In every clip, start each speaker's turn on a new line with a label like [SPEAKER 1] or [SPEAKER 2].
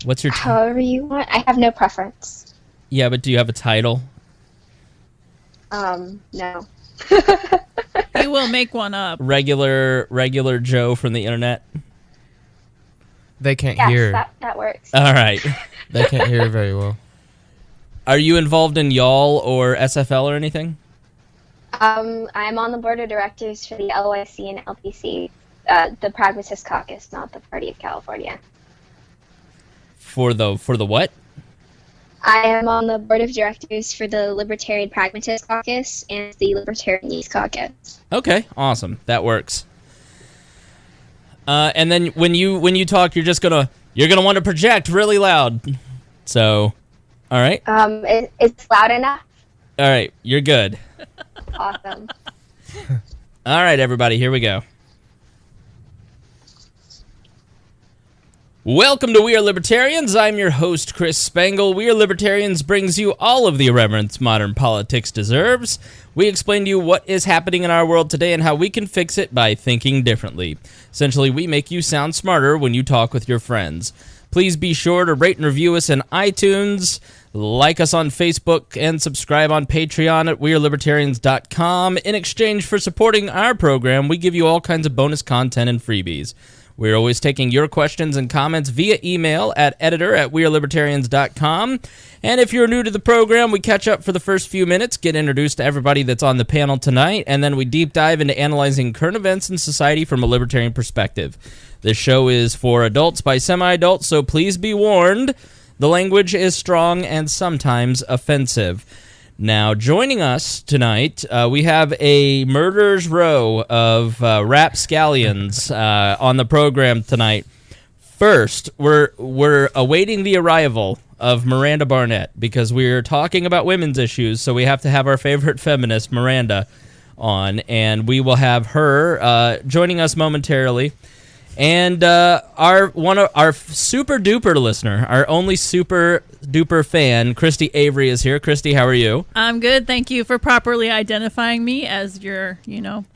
[SPEAKER 1] What's your
[SPEAKER 2] However you want. I have no preference.
[SPEAKER 1] Yeah, but do you have a title?
[SPEAKER 2] No.
[SPEAKER 3] He will make one up.
[SPEAKER 1] Regular Joe from the internet?
[SPEAKER 4] They can't
[SPEAKER 2] Yes,
[SPEAKER 4] hear.
[SPEAKER 2] that works.
[SPEAKER 1] All right.
[SPEAKER 4] They can't hear very well.
[SPEAKER 1] Are you involved in y'all or SFL or anything?
[SPEAKER 2] I'm on the board of directors for the LOIC and LPC, the Pragmatist Caucus, not the Party of California.
[SPEAKER 1] For the what?
[SPEAKER 2] I am on the board of directors for the Libertarian Pragmatist Caucus and the Libertarian Youth Caucus.
[SPEAKER 1] Okay, awesome. That works. And then when you talk, you're gonna want to project really loud. So, all right.
[SPEAKER 2] It's loud enough.
[SPEAKER 1] All right, you're good.
[SPEAKER 2] Awesome.
[SPEAKER 1] All right, everybody, here we go. Welcome to We Are Libertarians. I'm your host, Chris Spangle. We Are Libertarians brings you all of the irreverence modern politics deserves. We explain to you what is happening in our world today and how we can fix it by thinking differently. Essentially, we make you sound smarter when you talk with your friends. Please be sure to rate and review us in iTunes, like us on Facebook, and subscribe on Patreon at WeareLibertarians.com. In exchange for supporting our program, we give you all kinds of bonus content and freebies. We're always taking your questions and comments via email at editor@wearelibertarians.com. And if you're new to the program, we catch up for the first few minutes, get introduced to everybody that's on the panel tonight, and then we deep dive into analyzing current events in society from a libertarian perspective. This show is for adults by semi-adults, so please be warned. The language is strong and sometimes offensive. Now, joining us tonight, we have a murderer's row of rapscallions on the program tonight. First, we're awaiting the arrival of Maranda Barnett because we're talking about women's issues, so we have to have our favorite feminist, Maranda, on, and we will have her joining us momentarily. And our super duper listener, our only super duper fan, Kristi Avery, is here. Kristi, how are you?
[SPEAKER 3] I'm good. Thank you for properly identifying me as your,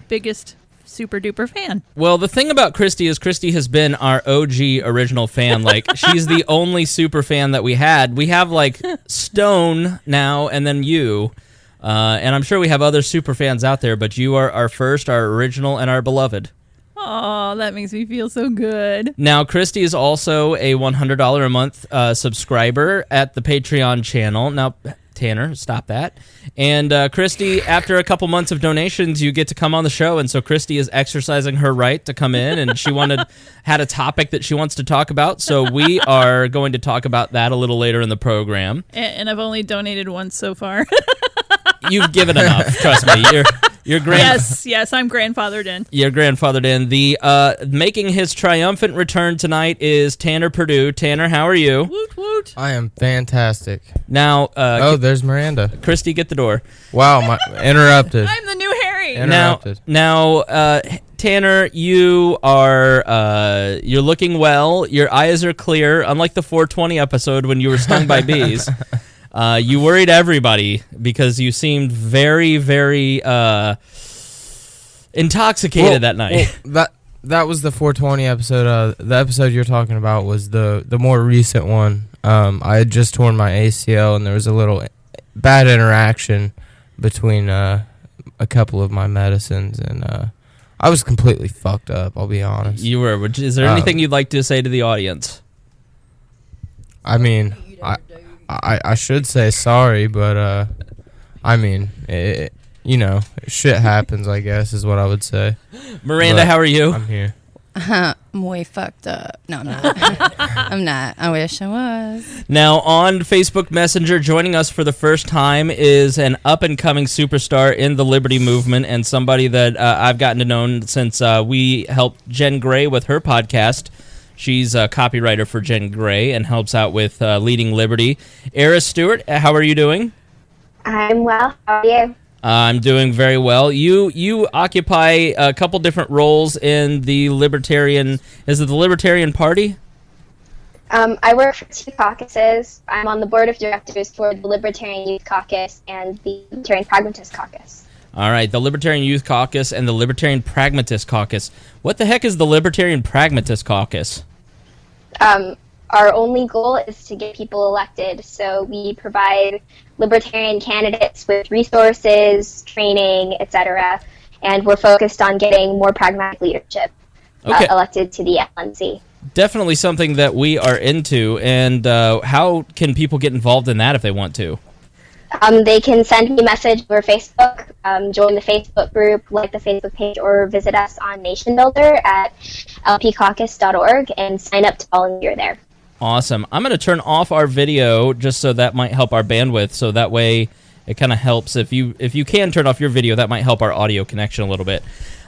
[SPEAKER 3] biggest super duper fan.
[SPEAKER 1] Well, the thing about Kristi is Kristi has been our OG original fan. Like, she's the only super fan that we had. We have, like, Stone now and then you. And I'm sure we have other super fans out there, but you are our first, our original, and our beloved.
[SPEAKER 3] Oh, that makes me feel so good.
[SPEAKER 1] Now, Kristi is also a $100 a month subscriber at the Patreon channel. Now, Tanner, stop that. And Kristi, after a couple months of donations, you get to come on the show, and so Kristi is exercising her right to come in, and she had a topic that she wants to talk about, so we are going to talk about that a little later in the program.
[SPEAKER 3] And I've only donated once so far.
[SPEAKER 1] You've given enough, trust me.
[SPEAKER 3] Yes, I'm grandfathered in.
[SPEAKER 1] You're grandfathered in. The making his triumphant return tonight is Tanner Perdew. Tanner, how are you?
[SPEAKER 3] Woot woot.
[SPEAKER 4] I am fantastic.
[SPEAKER 1] Now,
[SPEAKER 4] there's Miranda.
[SPEAKER 1] Kristi, get the door.
[SPEAKER 4] Wow, interrupted.
[SPEAKER 3] I'm the new Harry.
[SPEAKER 4] Interrupted.
[SPEAKER 1] Now, Tanner, you are you're looking well. Your eyes are clear, unlike the 420 episode when you were stung by bees. You worried everybody because you seemed very, very intoxicated that night.
[SPEAKER 4] Well, that was the 420 episode. The episode you're talking about was the more recent one. I had just torn my ACL, and there was a little bad interaction between a couple of my medicines, and I was completely fucked up, I'll be honest.
[SPEAKER 1] You were. Is there anything you'd like to say to the audience?
[SPEAKER 4] I mean, I should say sorry, but I mean, shit happens, I guess, is what I would say.
[SPEAKER 1] Miranda,
[SPEAKER 4] but
[SPEAKER 1] how are you?
[SPEAKER 4] I'm here.
[SPEAKER 5] I'm way fucked up. No, I'm not. I'm not. I wish I was.
[SPEAKER 1] Now, on Facebook Messenger, joining us for the first time is an up-and-coming superstar in the Liberty movement and somebody that I've gotten to know since we helped Jen Gray with her podcast. She's a copywriter for Jen Gray and helps out with Leading Liberty. Aeris Stewart, how are you doing?
[SPEAKER 2] I'm well. How are you?
[SPEAKER 1] I'm doing very well. You occupy a couple different roles in the Libertarian... Is it the Libertarian Party?
[SPEAKER 2] I work for two caucuses. I'm on the board of directors for the Libertarian Youth Caucus and the Libertarian Pragmatist Caucus.
[SPEAKER 1] All right, the Libertarian Youth Caucus and the Libertarian Pragmatist Caucus. What the heck is the Libertarian Pragmatist Caucus?
[SPEAKER 2] our only goal is to get people elected. So we provide libertarian candidates with resources, training, etc. And we're focused on getting more pragmatic leadership elected to the LNC.
[SPEAKER 1] Definitely something that we are into. And how can people get involved in that if they want to?
[SPEAKER 2] They can send me a message over Facebook, join the Facebook group, like the Facebook page, or visit us on Nation Builder at lpcaucus.org and sign up to volunteer there.
[SPEAKER 1] Awesome. I'm going to turn off our video just so that might help our bandwidth. So that way it kind of helps. If you can turn off your video, that might help our audio connection a little bit.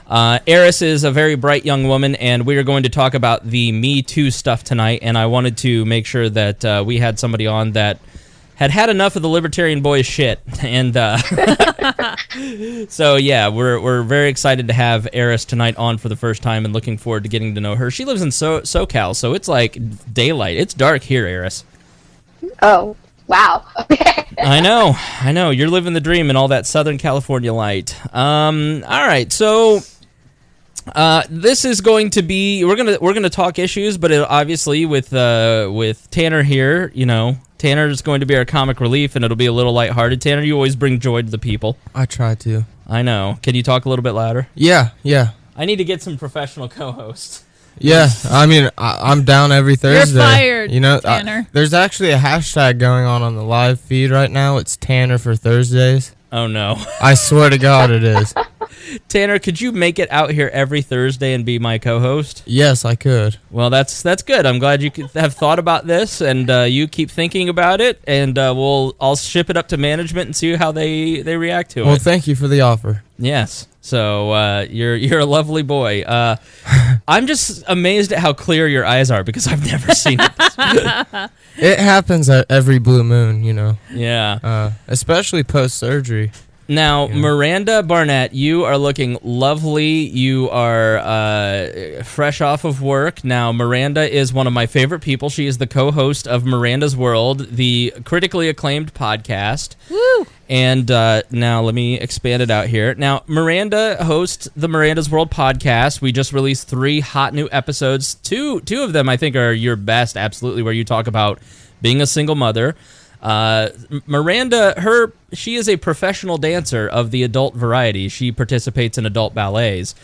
[SPEAKER 1] Aeris is a very bright young woman, and we are going to talk about the Me Too stuff tonight. And I wanted to make sure that we had somebody on that had enough of the libertarian boys shit. And so, yeah, we're very excited to have Aeris tonight on for the first time and looking forward to getting to know her. She lives in SoCal, so it's like daylight. It's dark here, Aeris.
[SPEAKER 2] Oh, wow. Okay.
[SPEAKER 1] I know. You're living the dream in all that Southern California light. All right, so this is going to be we're gonna talk issues, but obviously with Tanner here, you know, Tanner's going to be our comic relief, and it'll be a little lighthearted. Tanner, you always bring joy to the people.
[SPEAKER 4] I try to.
[SPEAKER 1] I know. Can you talk a little bit louder?
[SPEAKER 4] Yeah.
[SPEAKER 1] I need to get some professional co-hosts.
[SPEAKER 4] Yeah, I mean, I'm down every Thursday.
[SPEAKER 3] You're fired,
[SPEAKER 4] you know,
[SPEAKER 3] Tanner.
[SPEAKER 4] There's actually a hashtag going on the live feed right now. It's Tanner for Thursdays.
[SPEAKER 1] Oh, no.
[SPEAKER 4] I swear to God it is.
[SPEAKER 1] Tanner, could you make it out here every Thursday and be my co-host?
[SPEAKER 4] Yes, I could.
[SPEAKER 1] Well, that's good. I'm glad you have thought about this, and you keep thinking about it, and I'll ship it up to management and see how they react to it.
[SPEAKER 4] Well, thank you for the offer.
[SPEAKER 1] Yes. So you're a lovely boy. I'm just amazed at how clear your eyes are because I've never seen it.
[SPEAKER 4] It happens at every blue moon, you know.
[SPEAKER 1] Yeah.
[SPEAKER 4] Especially post-surgery.
[SPEAKER 1] Now, yeah. Maranda Barnett, you are looking lovely. You are fresh off of work. Now, Maranda is one of my favorite people. She is the co-host of Miranda's World, the critically acclaimed podcast.
[SPEAKER 3] Woo!
[SPEAKER 1] And now let me expand it out here. Now, Maranda hosts the Miranda's World podcast. We just released 3 hot new episodes. Two of them, I think, are your best, absolutely, where you talk about being a single mother. Maranda, she is a professional dancer of the adult variety. She participates in adult ballets.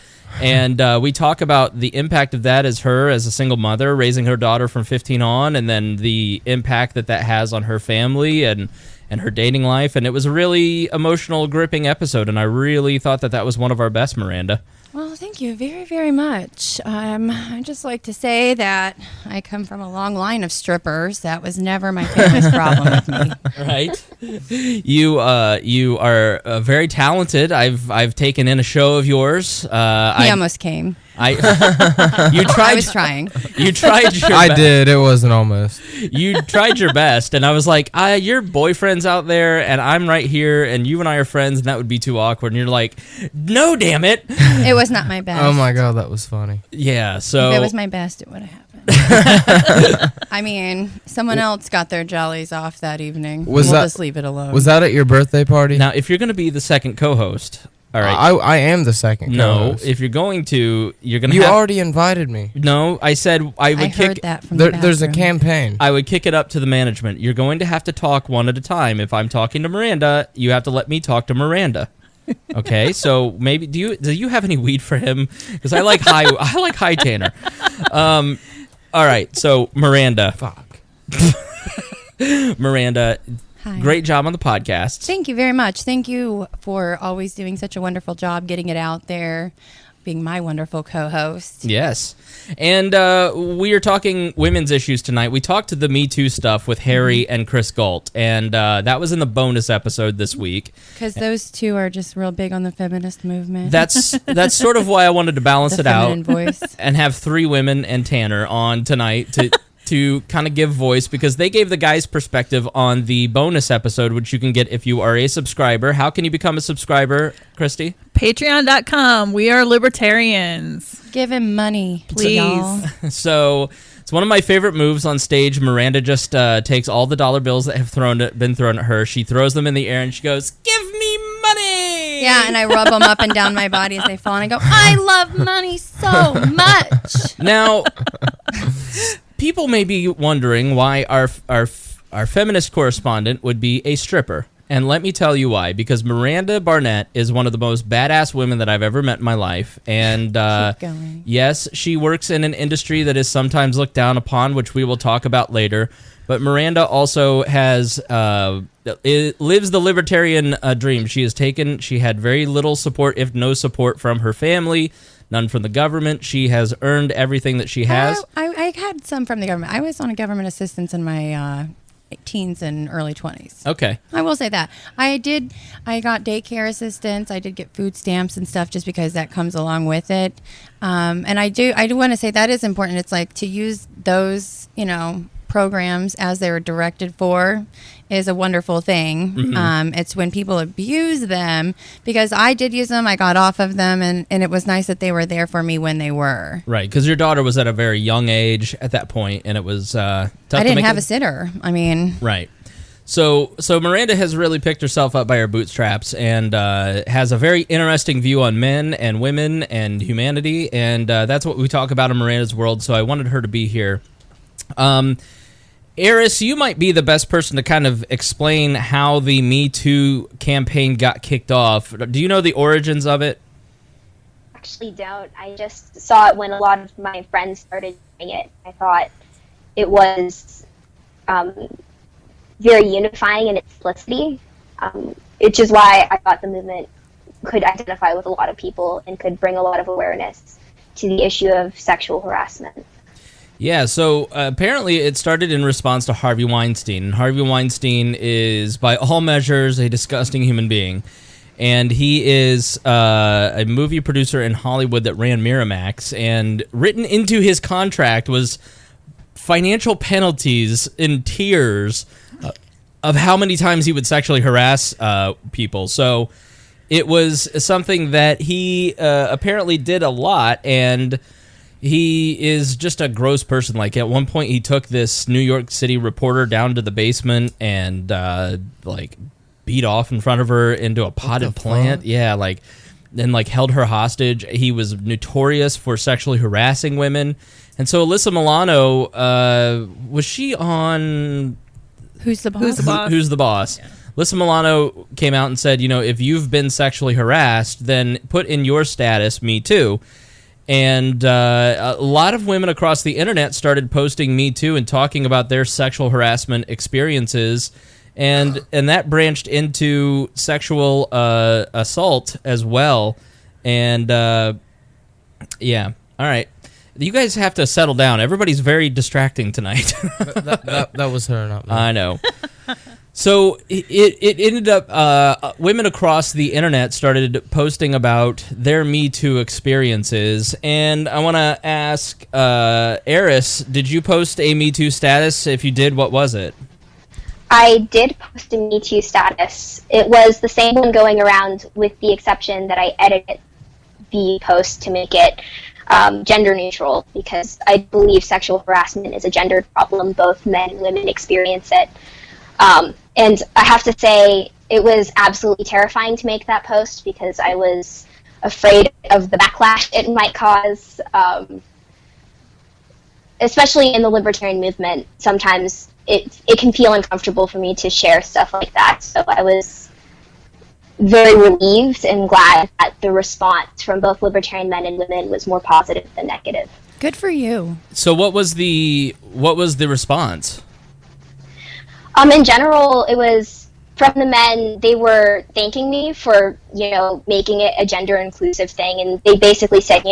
[SPEAKER 1] And we talk about the impact of that as a single mother, raising her daughter from 15 on, and then the impact that has on her family and her dating life. And it was a really emotional, gripping episode, and I really thought that was one of our best, Maranda.
[SPEAKER 5] Well, thank you very, very much. I'd just like to say that I come from a long line of strippers. That was never my family's problem with me.
[SPEAKER 1] Right? You are very talented. I've taken in a show of yours.
[SPEAKER 5] He almost came.
[SPEAKER 1] You tried.
[SPEAKER 5] I was trying.
[SPEAKER 1] You tried your
[SPEAKER 4] I did. It wasn't almost.
[SPEAKER 1] You tried your best, and I was like, your boyfriend's out there, and I'm right here, and you and I are friends, and that would be too awkward. And you're like, no, damn it.
[SPEAKER 5] It was not my best.
[SPEAKER 4] Oh my God, that was funny.
[SPEAKER 1] Yeah, so.
[SPEAKER 5] If it was my best, it would have happened. I mean, someone else got their jollies off that evening. We'll just leave it alone.
[SPEAKER 4] Was that at your birthday party?
[SPEAKER 1] Now, if you're going to be the second co-host, all right.
[SPEAKER 4] I am the second co-host.
[SPEAKER 1] No, if you're going to, you're going to
[SPEAKER 4] You already invited me.
[SPEAKER 1] No, I said I would
[SPEAKER 5] heard that from the
[SPEAKER 4] There's a campaign.
[SPEAKER 1] I would kick it up to the management. You're going to have to talk one at a time. If I'm talking to Maranda, you have to let me talk to Maranda. Okay, so maybe do you have any weed for him? Because I like high Tanner. All right, so Maranda.
[SPEAKER 4] Fuck.
[SPEAKER 1] Maranda,
[SPEAKER 5] Hi.
[SPEAKER 1] Great job on the podcast.
[SPEAKER 5] Thank you very much. Thank you for always doing such a wonderful job getting it out there, being my wonderful co-host.
[SPEAKER 1] Yes. And we are talking women's issues tonight. We talked to the Me Too stuff with Harry and Chris Galt, and that was in the bonus episode this week.
[SPEAKER 5] Because those two are just real big on the feminist movement.
[SPEAKER 1] That's sort of why I wanted to balance it out
[SPEAKER 5] voice.
[SPEAKER 1] and have 3 women and Tanner on tonight to kind of give voice, because they gave the guys' perspective on the bonus episode, which you can get if you are a subscriber. How can you become a subscriber, Kristi?
[SPEAKER 3] Patreon.com. We are libertarians.
[SPEAKER 5] Give him money,
[SPEAKER 3] please.
[SPEAKER 5] Y'all.
[SPEAKER 1] So it's one of my favorite moves on stage. Maranda just takes all the dollar bills that have been thrown at her. She throws them in the air and she goes, "Give me money!"
[SPEAKER 5] Yeah, and I rub them up and down my body as they fall, and I go, "I love money so much."
[SPEAKER 1] Now, people may be wondering why our feminist correspondent would be a stripper. And let me tell you why. Because Maranda Barnett is one of the most badass women that I've ever met in my life. And yes, she works in an industry that is sometimes looked down upon, which we will talk about later. But Maranda also lives the libertarian dream. She had very little support, if no support, from her family, none from the government. She has earned everything that she has.
[SPEAKER 5] I had some from the government. I was on a government assistance in my teens and early 20s.
[SPEAKER 1] Okay.
[SPEAKER 5] I will say that. I got daycare assistance. I did get food stamps and stuff just because that comes along with it. And I do want to say that is important. It's like to use those, programs as they were directed for is a wonderful thing.
[SPEAKER 1] Mm-hmm.
[SPEAKER 5] It's when people abuse them, because I did use them, I got off of them, and it was nice that they were there for me when they were.
[SPEAKER 1] Right, because your daughter was at a very young age at that point, and it was tough.
[SPEAKER 5] I didn't have a sitter. I mean,
[SPEAKER 1] right. So Maranda has really picked herself up by her bootstraps and has a very interesting view on men and women and humanity, and that's what we talk about in Miranda's world. So I wanted her to be here. Aeris, you might be the best person to kind of explain how the Me Too campaign got kicked off. Do you know the origins of it?
[SPEAKER 2] Actually don't. I just saw it when a lot of my friends started doing it. I thought it was very unifying in its simplicity, which is why I thought the movement could identify with a lot of people and could bring a lot of awareness to the issue of sexual harassment.
[SPEAKER 1] Yeah, so apparently it started in response to Harvey Weinstein. Harvey Weinstein is, by all measures, a disgusting human being. And he is a movie producer in Hollywood that ran Miramax. And written into his contract was financial penalties in tiers of how many times he would sexually harass people. So it was something that he apparently did a lot, and he is just a gross person. Like, at one point, he took this New York City reporter down to the basement and, beat off in front of her into a potted plant. Fuck? Yeah, and held her hostage. He was notorious for sexually harassing women. And so Alyssa Milano, was she on...
[SPEAKER 3] Who's the Boss?
[SPEAKER 1] Who's the Boss? Yeah. Alyssa Milano came out and said, if you've been sexually harassed, then put in your status, Me Too. And a lot of women across the internet started posting Me Too and talking about their sexual harassment experiences, and that branched into sexual assault as well. And yeah, all right, you guys have to settle down. Everybody's very distracting tonight.
[SPEAKER 4] that was her, not me.
[SPEAKER 1] I know. So it ended up, women across the internet started posting about their Me Too experiences, and I want to ask, Aeris, did you post a Me Too status? If you did, what was it?
[SPEAKER 2] I did post a Me Too status. It was the same one going around, with the exception that I edited the post to make it gender neutral, because I believe sexual harassment is a gendered problem. Both men and women experience it. And I have to say, it was absolutely terrifying to make that post, because I was afraid of the backlash it might cause, especially in the libertarian movement. Sometimes it can feel uncomfortable for me to share stuff like that. So I was very relieved and glad that the response from both libertarian men and women was more positive than negative.
[SPEAKER 5] Good for you.
[SPEAKER 1] So what was the response?
[SPEAKER 2] In general, it was from the men. They were thanking me for, making it a gender inclusive thing. And they basically said,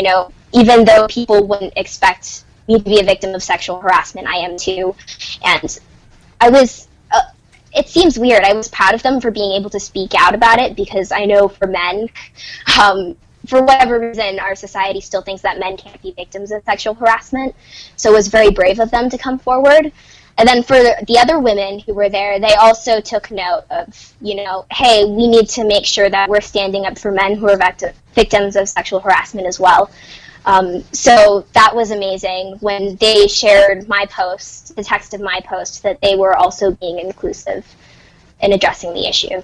[SPEAKER 2] even though people wouldn't expect me to be a victim of sexual harassment, I am too. And I was, it seems weird. I was proud of them for being able to speak out about it, because I know for men, for whatever reason, our society still thinks that men can't be victims of sexual harassment. So it was very brave of them to come forward. And then for the other women who were there, they also took note of, hey, we need to make sure that we're standing up for men who are victims of sexual harassment as well. So that was amazing when they shared my post, the text of my post, that they were also being inclusive in addressing the issue.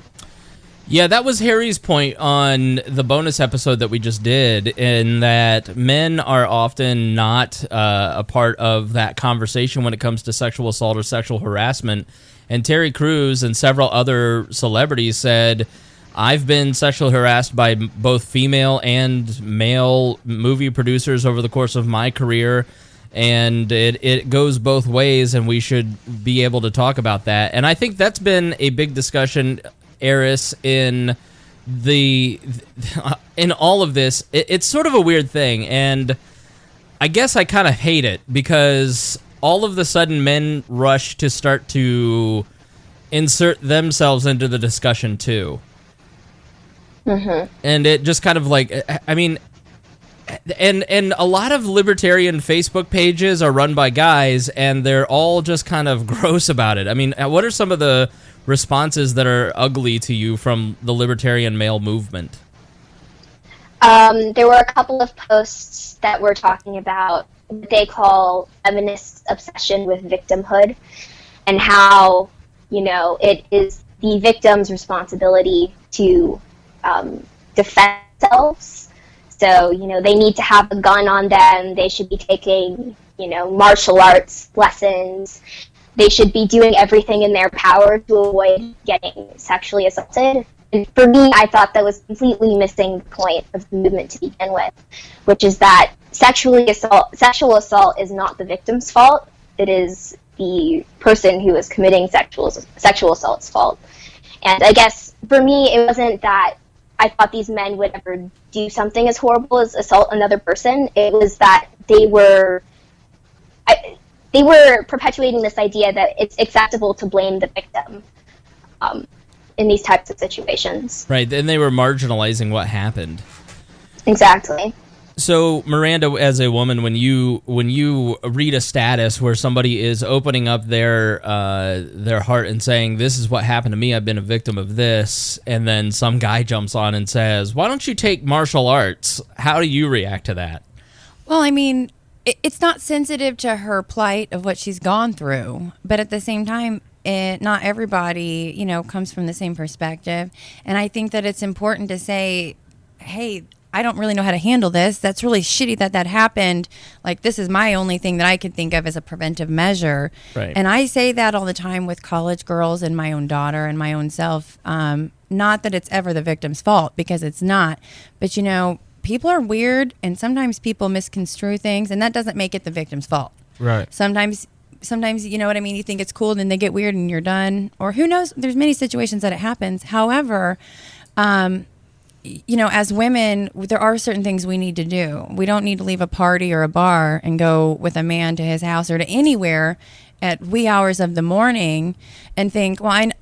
[SPEAKER 1] Yeah, that was Harry's point on the bonus episode that we just did, in that men are often not a part of that conversation when it comes to sexual assault or sexual harassment. And Terry Crews and several other celebrities said, I've been sexually harassed by both female and male movie producers over the course of my career, and it goes both ways, and we should be able to talk about that. And I think that's been a big discussion, Aeris, in all of this. It's sort of a weird thing, and I guess I kind of hate it, because all of the sudden men rush to start to insert themselves into the discussion too. Mm-hmm. And it just kind of like, I mean, and a lot of libertarian Facebook pages are run by guys, and they're all just kind of gross about it. I mean, what are some of the responses that are ugly to you from the libertarian male movement?
[SPEAKER 2] There were a couple of posts that were talking about what they call feminist obsession with victimhood, and how, it is the victim's responsibility to defend themselves. So, they need to have a gun on them. They should be taking, martial arts lessons. They should be doing everything in their power to avoid getting sexually assaulted. And for me, I thought that was completely missing the point of the movement to begin with, which is that sexual assault is not the victim's fault. It is the person who is committing sexual assault's fault. And I guess for me, it wasn't that I thought these men would ever do something as horrible as assault another person. It was that they were perpetuating this idea that it's acceptable to blame the victim in these types of situations.
[SPEAKER 1] Right, and they were marginalizing what happened.
[SPEAKER 2] Exactly.
[SPEAKER 1] So, Maranda, as a woman, when you read a status where somebody is opening up their heart and saying, this is what happened to me, I've been a victim of this, and then some guy jumps on and says, why don't you take martial arts? How do you react to that?
[SPEAKER 5] Well, I mean, it's not sensitive to her plight of what she's gone through, but at the same time, not everybody, comes from the same perspective. And I think that it's important to say, hey, I don't really know how to handle this. That's really shitty that happened. Like, this is my only thing that I could think of as a preventive measure.
[SPEAKER 1] Right.
[SPEAKER 5] And I say that all the time with college girls and my own daughter and my own self. Not that it's ever the victim's fault, because it's not. But, people are weird, and sometimes people misconstrue things, and that doesn't make it the victim's fault.
[SPEAKER 4] Right.
[SPEAKER 5] Sometimes, you know what I mean? You think it's cool, and then they get weird and you're done. Or who knows? There's many situations that it happens. However, as women, there are certain things we need to do. We don't need to leave a party or a bar and go with a man to his house or to anywhere at wee hours of the morning and think, well, I'm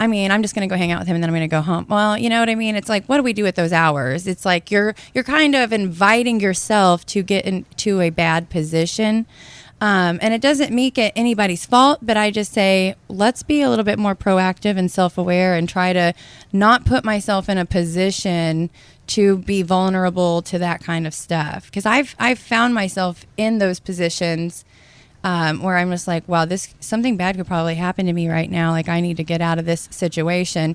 [SPEAKER 5] just going to go hang out with him and then I'm going to go home. Well, you know what I mean? It's like, what do we do at those hours? It's like you're kind of inviting yourself to get into a bad position. And it doesn't make it anybody's fault, but I just say, let's be a little bit more proactive and self-aware and try to not put myself in a position to be vulnerable to that kind of stuff. Because I've found myself in those positions where I'm just like, wow, something bad could probably happen to me right now. Like, I need to get out of this situation.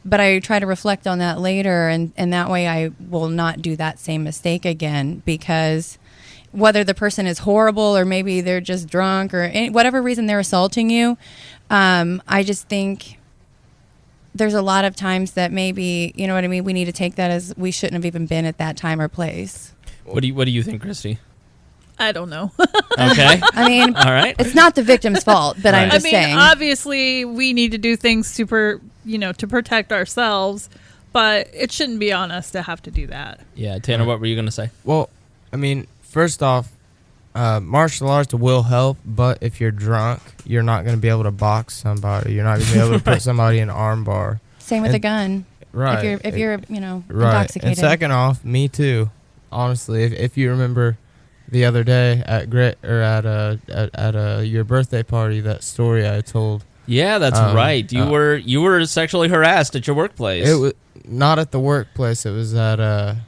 [SPEAKER 5] But I try to reflect on that later, and that way I will not do that same mistake again, because whether the person is horrible or maybe they're just drunk or whatever reason they're assaulting you, I just think there's a lot of times that maybe, you know what I mean, we need to take that as we shouldn't have even been at that time or place.
[SPEAKER 1] What do you think, Kristi?
[SPEAKER 3] I don't know.
[SPEAKER 1] Okay.
[SPEAKER 5] I mean,
[SPEAKER 1] all right.
[SPEAKER 5] It's not the victim's fault, but I'm just saying.
[SPEAKER 3] Obviously, we need to do things to protect ourselves, but it shouldn't be on us to have to do that.
[SPEAKER 1] Yeah, Tanner, what were you going to say?
[SPEAKER 4] Well, I mean, first off, martial arts will help, but if you're drunk, you're not going to be able to box somebody. You're not going to be able to put somebody in an arm bar.
[SPEAKER 5] Same with a gun.
[SPEAKER 4] Right.
[SPEAKER 5] If you're
[SPEAKER 4] right.
[SPEAKER 5] intoxicated.
[SPEAKER 4] And second off, me too. Honestly, if you remember the other day at your birthday party, that story I told.
[SPEAKER 1] Yeah, that's right. You were sexually harassed at your workplace.
[SPEAKER 4] It was not at the workplace. It was at a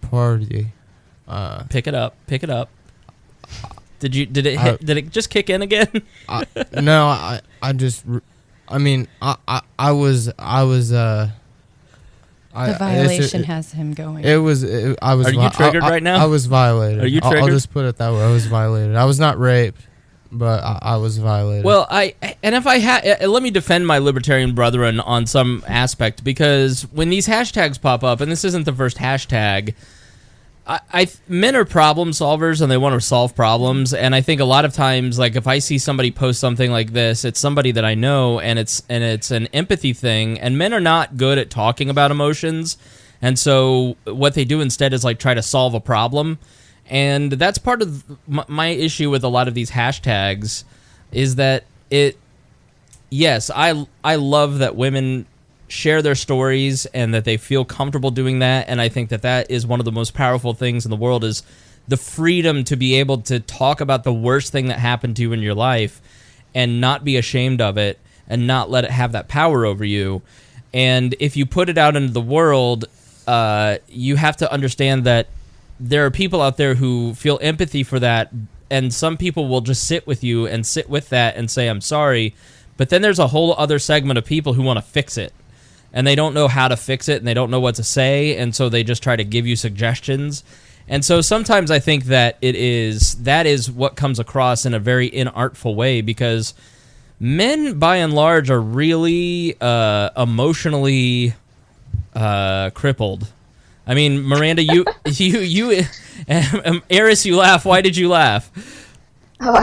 [SPEAKER 4] party.
[SPEAKER 1] Pick it up. Did it just kick in again?
[SPEAKER 4] No, I just I mean, I was
[SPEAKER 5] The violation has him going.
[SPEAKER 4] I was.
[SPEAKER 1] Are you triggered right now?
[SPEAKER 4] I was violated.
[SPEAKER 1] Are you
[SPEAKER 4] I'll
[SPEAKER 1] triggered?
[SPEAKER 4] just put it that way. I was violated. I was not raped, but I was violated.
[SPEAKER 1] Well, if I let me defend my libertarian brethren on some aspect, because when these hashtags pop up, and this isn't the first hashtag, men are problem solvers and they want to solve problems, and I think a lot of times, like if I see somebody post something like this, it's somebody that I know, and it's an empathy thing, and men are not good at talking about emotions, and so what they do instead is like try to solve a problem, and that's part of my issue with a lot of these hashtags, is that yes, I love that women share their stories and that they feel comfortable doing that, and I think that is one of the most powerful things in the world, is the freedom to be able to talk about the worst thing that happened to you in your life and not be ashamed of it and not let it have that power over you. And if you put it out into the world, you have to understand that there are people out there who feel empathy for that, and some people will just sit with you and sit with that and say, I'm sorry, but then there's a whole other segment of people who want to fix it. And they don't know how to fix it, and they don't know what to say, and so they just try to give you suggestions. And so sometimes I think that that is what comes across in a very inartful way, because men, by and large, are really emotionally crippled. I mean, Miranda, you, Aeris, you laugh. Why did you laugh?
[SPEAKER 2] Oh,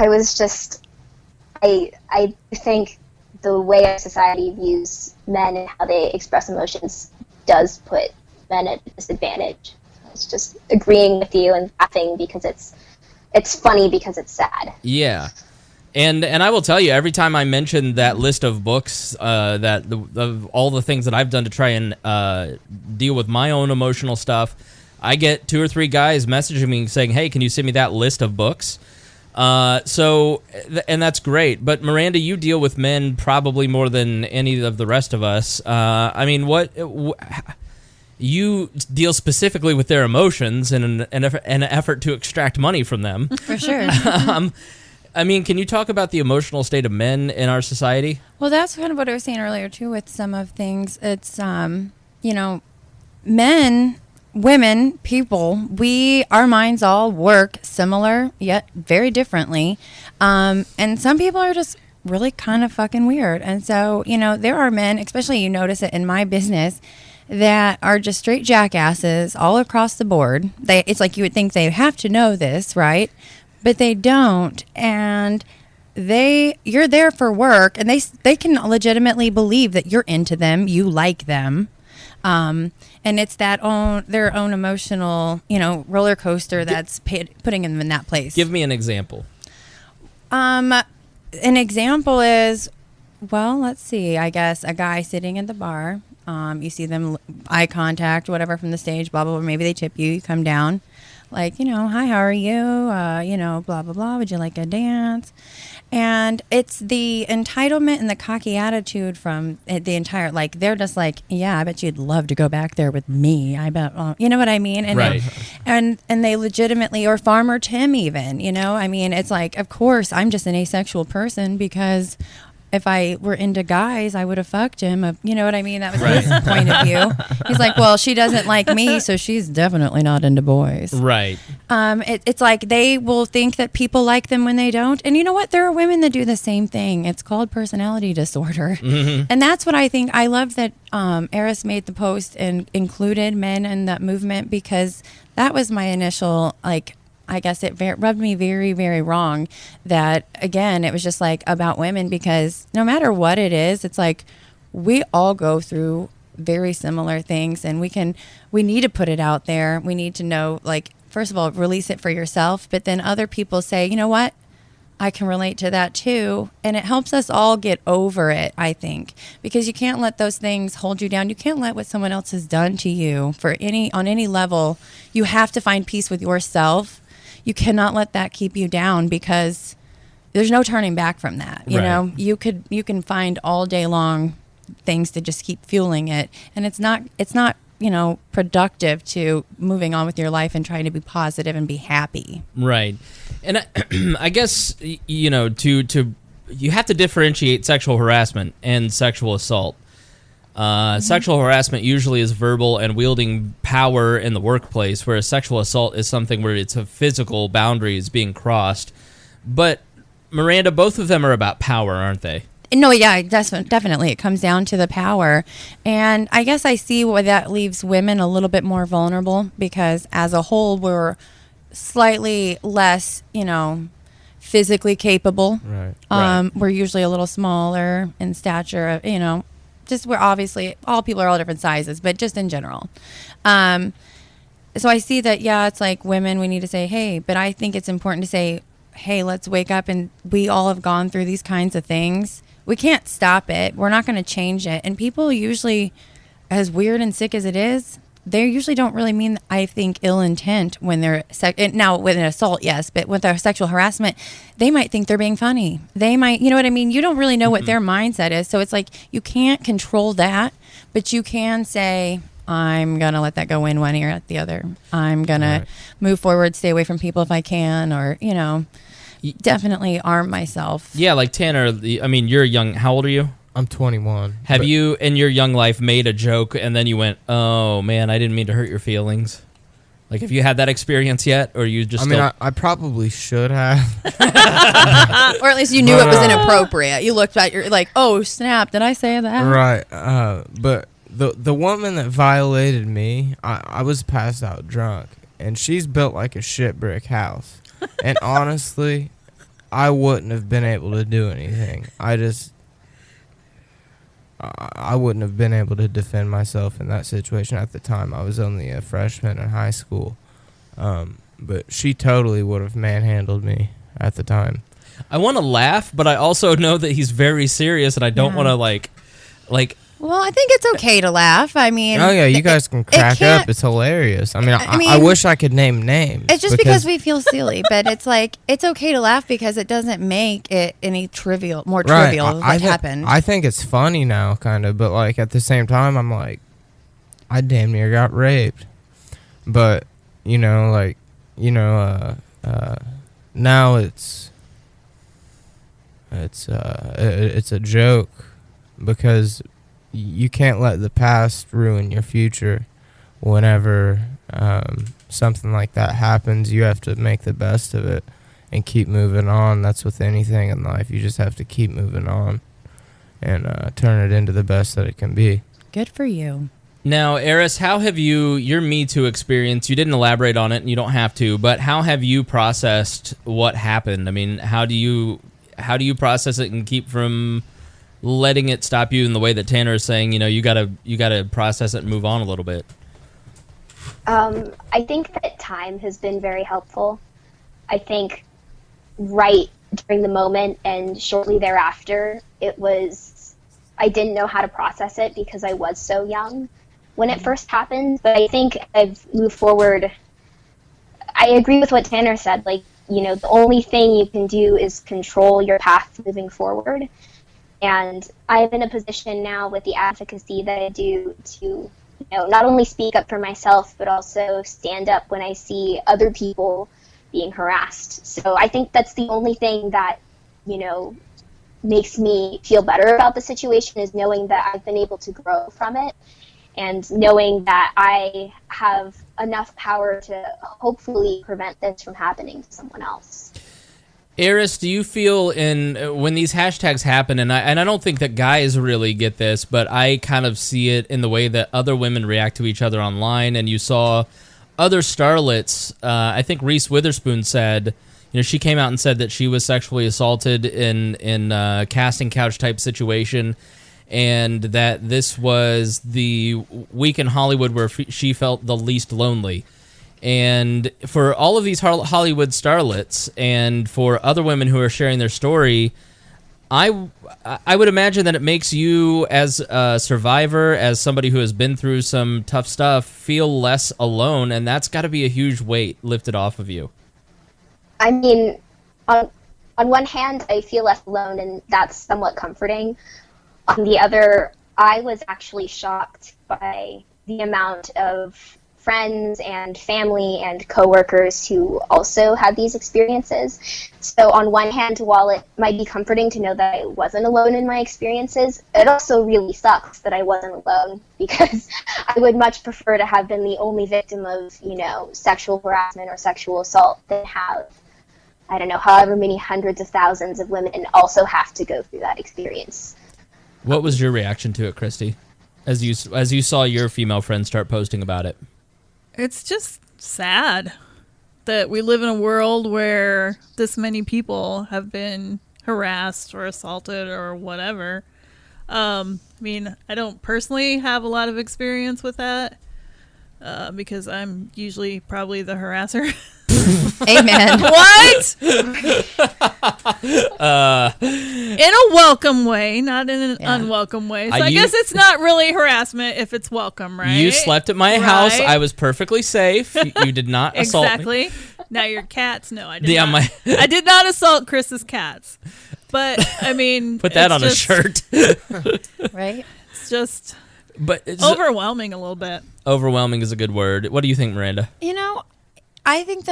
[SPEAKER 2] I think the way our society views men and how they express emotions does put men at a disadvantage. It's just agreeing with you and laughing because it's funny because it's sad.
[SPEAKER 1] Yeah. And I will tell you, every time I mention that list of books, of all the things that I've done to try and deal with my own emotional stuff, I get 2 or 3 guys messaging me saying, hey, can you send me that list of books? And that's great. But Miranda, you deal with men probably more than any of the rest of us. I mean, you deal specifically with their emotions in an effort to extract money from them.
[SPEAKER 5] For sure.
[SPEAKER 1] I mean, can you talk about the emotional state of men in our society?
[SPEAKER 5] Well, that's kind of what I was saying earlier, too, with some of things. It's, men, women, people, our minds all work similar, yet very differently. And some people are just really kind of fucking weird. And so, there are men, especially you notice it in my business, that are just straight jackasses all across the board. It's like you would think they have to know this, right? But they don't, and you're there for work, and they can legitimately believe that you're into them, you like them, and it's their own emotional, roller coaster that's putting them in that place.
[SPEAKER 1] Give me an example.
[SPEAKER 5] An example is, well, let's see. I guess a guy sitting at the bar, you see them eye contact, whatever, from the stage, blah blah blah. Maybe they tip you. You come down. Like, hi, how are you? Blah, blah, blah. Would you like a dance? And it's the entitlement and the cocky attitude from the entire, like, they're just like, yeah, I bet you'd love to go back there with me. I bet, you know what I mean? And
[SPEAKER 1] right.
[SPEAKER 5] And they legitimately, or Farmer Tim even, I mean, it's like, of course, I'm just an asexual person because if I were into guys, I would have fucked him. You know what I mean? That was
[SPEAKER 1] right.
[SPEAKER 5] his point of view. He's like, well, she doesn't like me, so she's definitely not into boys.
[SPEAKER 1] Right.
[SPEAKER 5] It's like they will think that people like them when they don't. And you know what? There are women that do the same thing. It's called personality disorder. Mm-hmm. And that's what I think. I love that Aeris made the post and included men in that movement, because that was my initial, I guess it rubbed me very, very wrong that, again, it was just like about women, because no matter what it is, it's like we all go through very similar things, and we need to put it out there. We need to know, first of all, release it for yourself, but then other people say, you know what? I can relate to that too. And it helps us all get over it, I think, because you can't let those things hold you down. You can't let what someone else has done to you on any level. You have to find peace with yourself. You cannot let that keep you down, because there's no turning back from that. You know, you can find all day long things to just keep fueling it. And it's not, productive to moving on with your life and trying to be positive and be happy.
[SPEAKER 1] Right. And I guess, to you have to differentiate sexual harassment and sexual assault. Sexual harassment usually is verbal and wielding power in the workplace, whereas sexual assault is something where it's a physical boundary is being crossed. But Miranda, both of them are about power, aren't they?
[SPEAKER 5] No, yeah, definitely. It comes down to the power. And I guess I see why that leaves women a little bit more vulnerable, because as a whole, we're slightly less, physically capable.
[SPEAKER 4] Right.
[SPEAKER 5] We're usually a little smaller in stature, just we're obviously, all people are all different sizes, but just in general. So I see that, yeah, it's like women, we need to say, hey, but I think it's important to say, hey, let's wake up, and we all have gone through these kinds of things. We can't stop it. We're not going to change it. And people usually, as weird and sick as it is, they usually don't really mean, I think, ill intent when they're now with an assault, yes, but with their sexual harassment, they might think they're being funny. They might, you know what I mean? You don't really know what their mindset is. So it's like you can't control that, but you can say, I'm going to let that go in one ear at the other. I'm going to move forward, stay away from people if I can, or, definitely arm myself.
[SPEAKER 1] Yeah, like Tanner, you're young. How old are you?
[SPEAKER 4] I'm 21.
[SPEAKER 1] Have you, in your young life, made a joke and then you went, oh, man, I didn't mean to hurt your feelings? Like, have you had that experience yet? Or you just
[SPEAKER 4] I probably should have.
[SPEAKER 5] Or at least you knew it was inappropriate. You looked at, you're like, oh, snap, did I say that?
[SPEAKER 4] Right. But the woman that violated me, I was passed out drunk. And she's built like a shit brick house. And honestly, I wouldn't have been able to do anything. I wouldn't have been able to defend myself in that situation at the time. I was only a freshman in high school. But she totally would have manhandled me at the time.
[SPEAKER 1] I want to laugh, but I also know that he's very serious, and I don't want to, like...
[SPEAKER 5] Well, I think it's okay to laugh. I mean...
[SPEAKER 4] Oh, yeah, you guys can crack up. It's hilarious. I wish I could name names.
[SPEAKER 5] It's just because we feel silly, but it's like, it's okay to laugh because it doesn't make it any more trivial what happened.
[SPEAKER 4] I think it's funny now, kind of, but, like, at the same time, I'm like, I damn near got raped. But, now it's a joke because... You can't let the past ruin your future. Whenever something like that happens, you have to make the best of it and keep moving on. That's with anything in life. You just have to keep moving on and turn it into the best that it can be.
[SPEAKER 5] Good for you.
[SPEAKER 1] Now, Aeris, how have your Me Too experience, you didn't elaborate on it and you don't have to, but how have you processed what happened? I mean, how do you process it and keep from letting it stop you in the way that Tanner is saying, you gotta process it and move on a little bit?
[SPEAKER 2] I think that time has been very helpful. I think right during the moment and shortly thereafter, I didn't know how to process it because I was so young when it first happened. But I think I've moved forward. I agree with what Tanner said. Like, the only thing you can do is control your path moving forward. And I'm in a position now with the advocacy that I do to, not only speak up for myself, but also stand up when I see other people being harassed. So I think that's the only thing that, makes me feel better about the situation, is knowing that I've been able to grow from it and knowing that I have enough power to hopefully prevent this from happening to someone else.
[SPEAKER 1] Aeris, do you feel when these hashtags happen, and I don't think that guys really get this, but I kind of see it in the way that other women react to each other online, and you saw other starlets, I think Reese Witherspoon said, she came out and said that she was sexually assaulted in a casting couch type situation, and that this was the week in Hollywood where she felt the least lonely. And for all of these Hollywood starlets and for other women who are sharing their story, I would imagine that it makes you, as a survivor, as somebody who has been through some tough stuff, feel less alone, and that's got to be a huge weight lifted off of you.
[SPEAKER 2] I mean, on one hand, I feel less alone, and that's somewhat comforting. On the other, I was actually shocked by the amount of friends and family and coworkers who also had these experiences. So on one hand, while it might be comforting to know that I wasn't alone in my experiences, it also really sucks that I wasn't alone, because I would much prefer to have been the only victim of, sexual harassment or sexual assault than have, I don't know, however many hundreds of thousands of women also have to go through that experience.
[SPEAKER 1] What was your reaction to it, Kristi, as you saw your female friends start posting about it?
[SPEAKER 3] It's just sad that we live in a world where this many people have been harassed or assaulted or whatever. I mean, I don't personally have a lot of experience with that because I'm usually probably the harasser.
[SPEAKER 5] Amen.
[SPEAKER 3] What? In a welcome way, not in an unwelcome way. So I guess it's not really harassment if it's welcome, right?
[SPEAKER 1] You slept at my house. I was perfectly safe. You did not assault me.
[SPEAKER 3] Exactly. Now your cats. No, I did not. I did not assault Chris's cats. But, I mean...
[SPEAKER 1] Put that on a shirt.
[SPEAKER 5] Right?
[SPEAKER 3] It's just
[SPEAKER 1] it's
[SPEAKER 3] overwhelming a little bit.
[SPEAKER 1] Overwhelming is a good word. What do you think, Miranda?
[SPEAKER 5] I think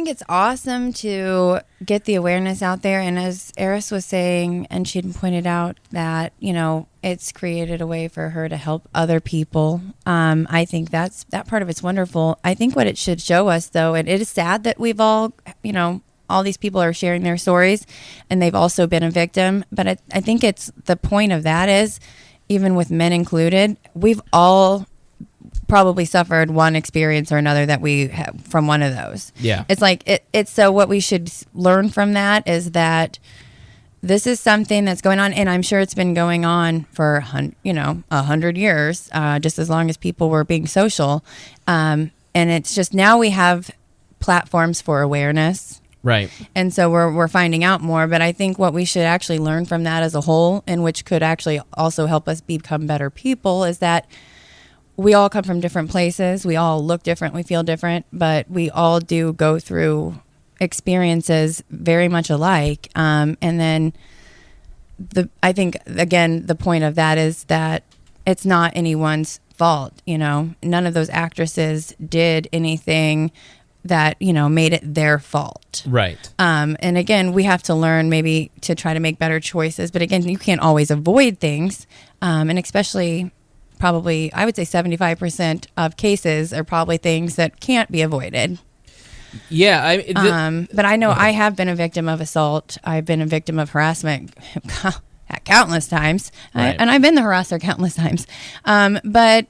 [SPEAKER 5] it's awesome to get the awareness out there, and as Aeris was saying, and she'd pointed out that it's created a way for her to help other people. I think that part of it's wonderful. I think what it should show us, though, and it is sad that we've all these people are sharing their stories, and they've also been a victim. But I think it's the point of that is, even with men included, we've all probably suffered one experience or another that we have from one of those.
[SPEAKER 1] Yeah.
[SPEAKER 5] It's like, it's so what we should learn from that is that this is something that's going on, and I'm sure it's been going on for 100 years, just as long as people were being social. And it's just now we have platforms for awareness.
[SPEAKER 1] Right.
[SPEAKER 5] And so we're finding out more, but I think what we should actually learn from that as a whole, and which could actually also help us become better people, is that we all come from different places. We all look different. We feel different, but we all do go through experiences very much alike. And then I think, again, the point of that is that it's not anyone's fault. None of those actresses did anything that, made it their fault.
[SPEAKER 1] Right.
[SPEAKER 5] And again, we have to learn maybe to try to make better choices. But again, you can't always avoid things. And especially... probably, I would say 75% of cases are probably things that can't be avoided.
[SPEAKER 1] Yeah.
[SPEAKER 5] But I know I have been a victim of assault. I've been a victim of harassment countless times.
[SPEAKER 1] Right.
[SPEAKER 5] And I've been the harasser countless times. But,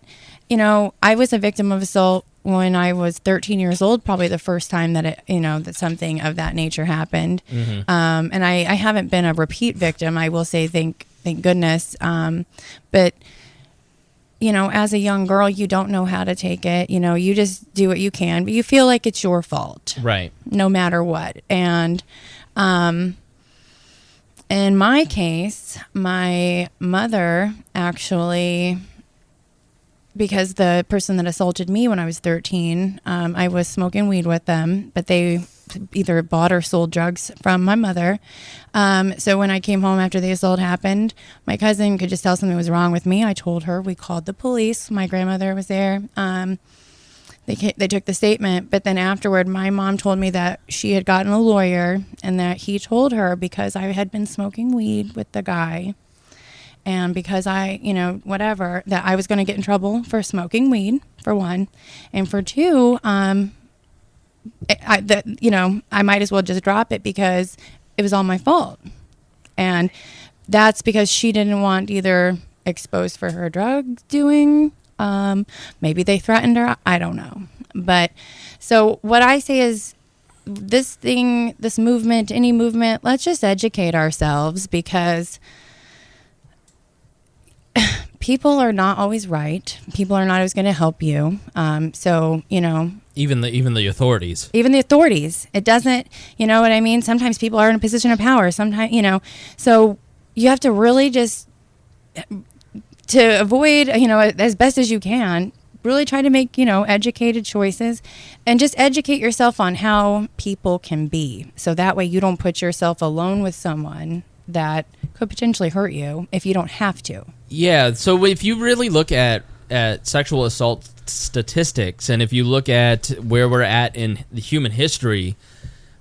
[SPEAKER 5] I was a victim of assault when I was 13 years old, probably the first time that that something of that nature happened. Mm-hmm. And I haven't been a repeat victim. I will say, thank goodness. But as a young girl, you don't know how to take it. You just do what you can, but you feel like it's your fault.
[SPEAKER 1] Right.
[SPEAKER 5] No matter what. And in my case, my mother actually, because the person that assaulted me when I was 13, I was smoking weed with them, but they either bought or sold drugs from my mother. So when I came home after the assault happened, my cousin could just tell something was wrong with me. I told her. We called the police. My grandmother was there. They took the statement, but then afterward, my mom told me that she had gotten a lawyer and that he told her because I had been smoking weed with the guy and because I, whatever, that I was going to get in trouble for smoking weed, for one, and for two, I might as well just drop it because it was all my fault. And that's because she didn't want either exposed for her drug doing. Maybe they threatened her. I don't know. But so what I say is this movement, any movement, let's just educate ourselves because people are not always right. People are not always going to help you. Even the authorities. Even the authorities. It doesn't, you know what I mean? Sometimes people are in a position of power. Sometimes, so you have to really just, to avoid, as best as you can, really try to make, educated choices and just educate yourself on how people can be. So that way you don't put yourself alone with someone that could potentially hurt you if you don't have to.
[SPEAKER 1] Yeah. So if you really look at sexual assault statistics, and if you look at where we're at in the human history,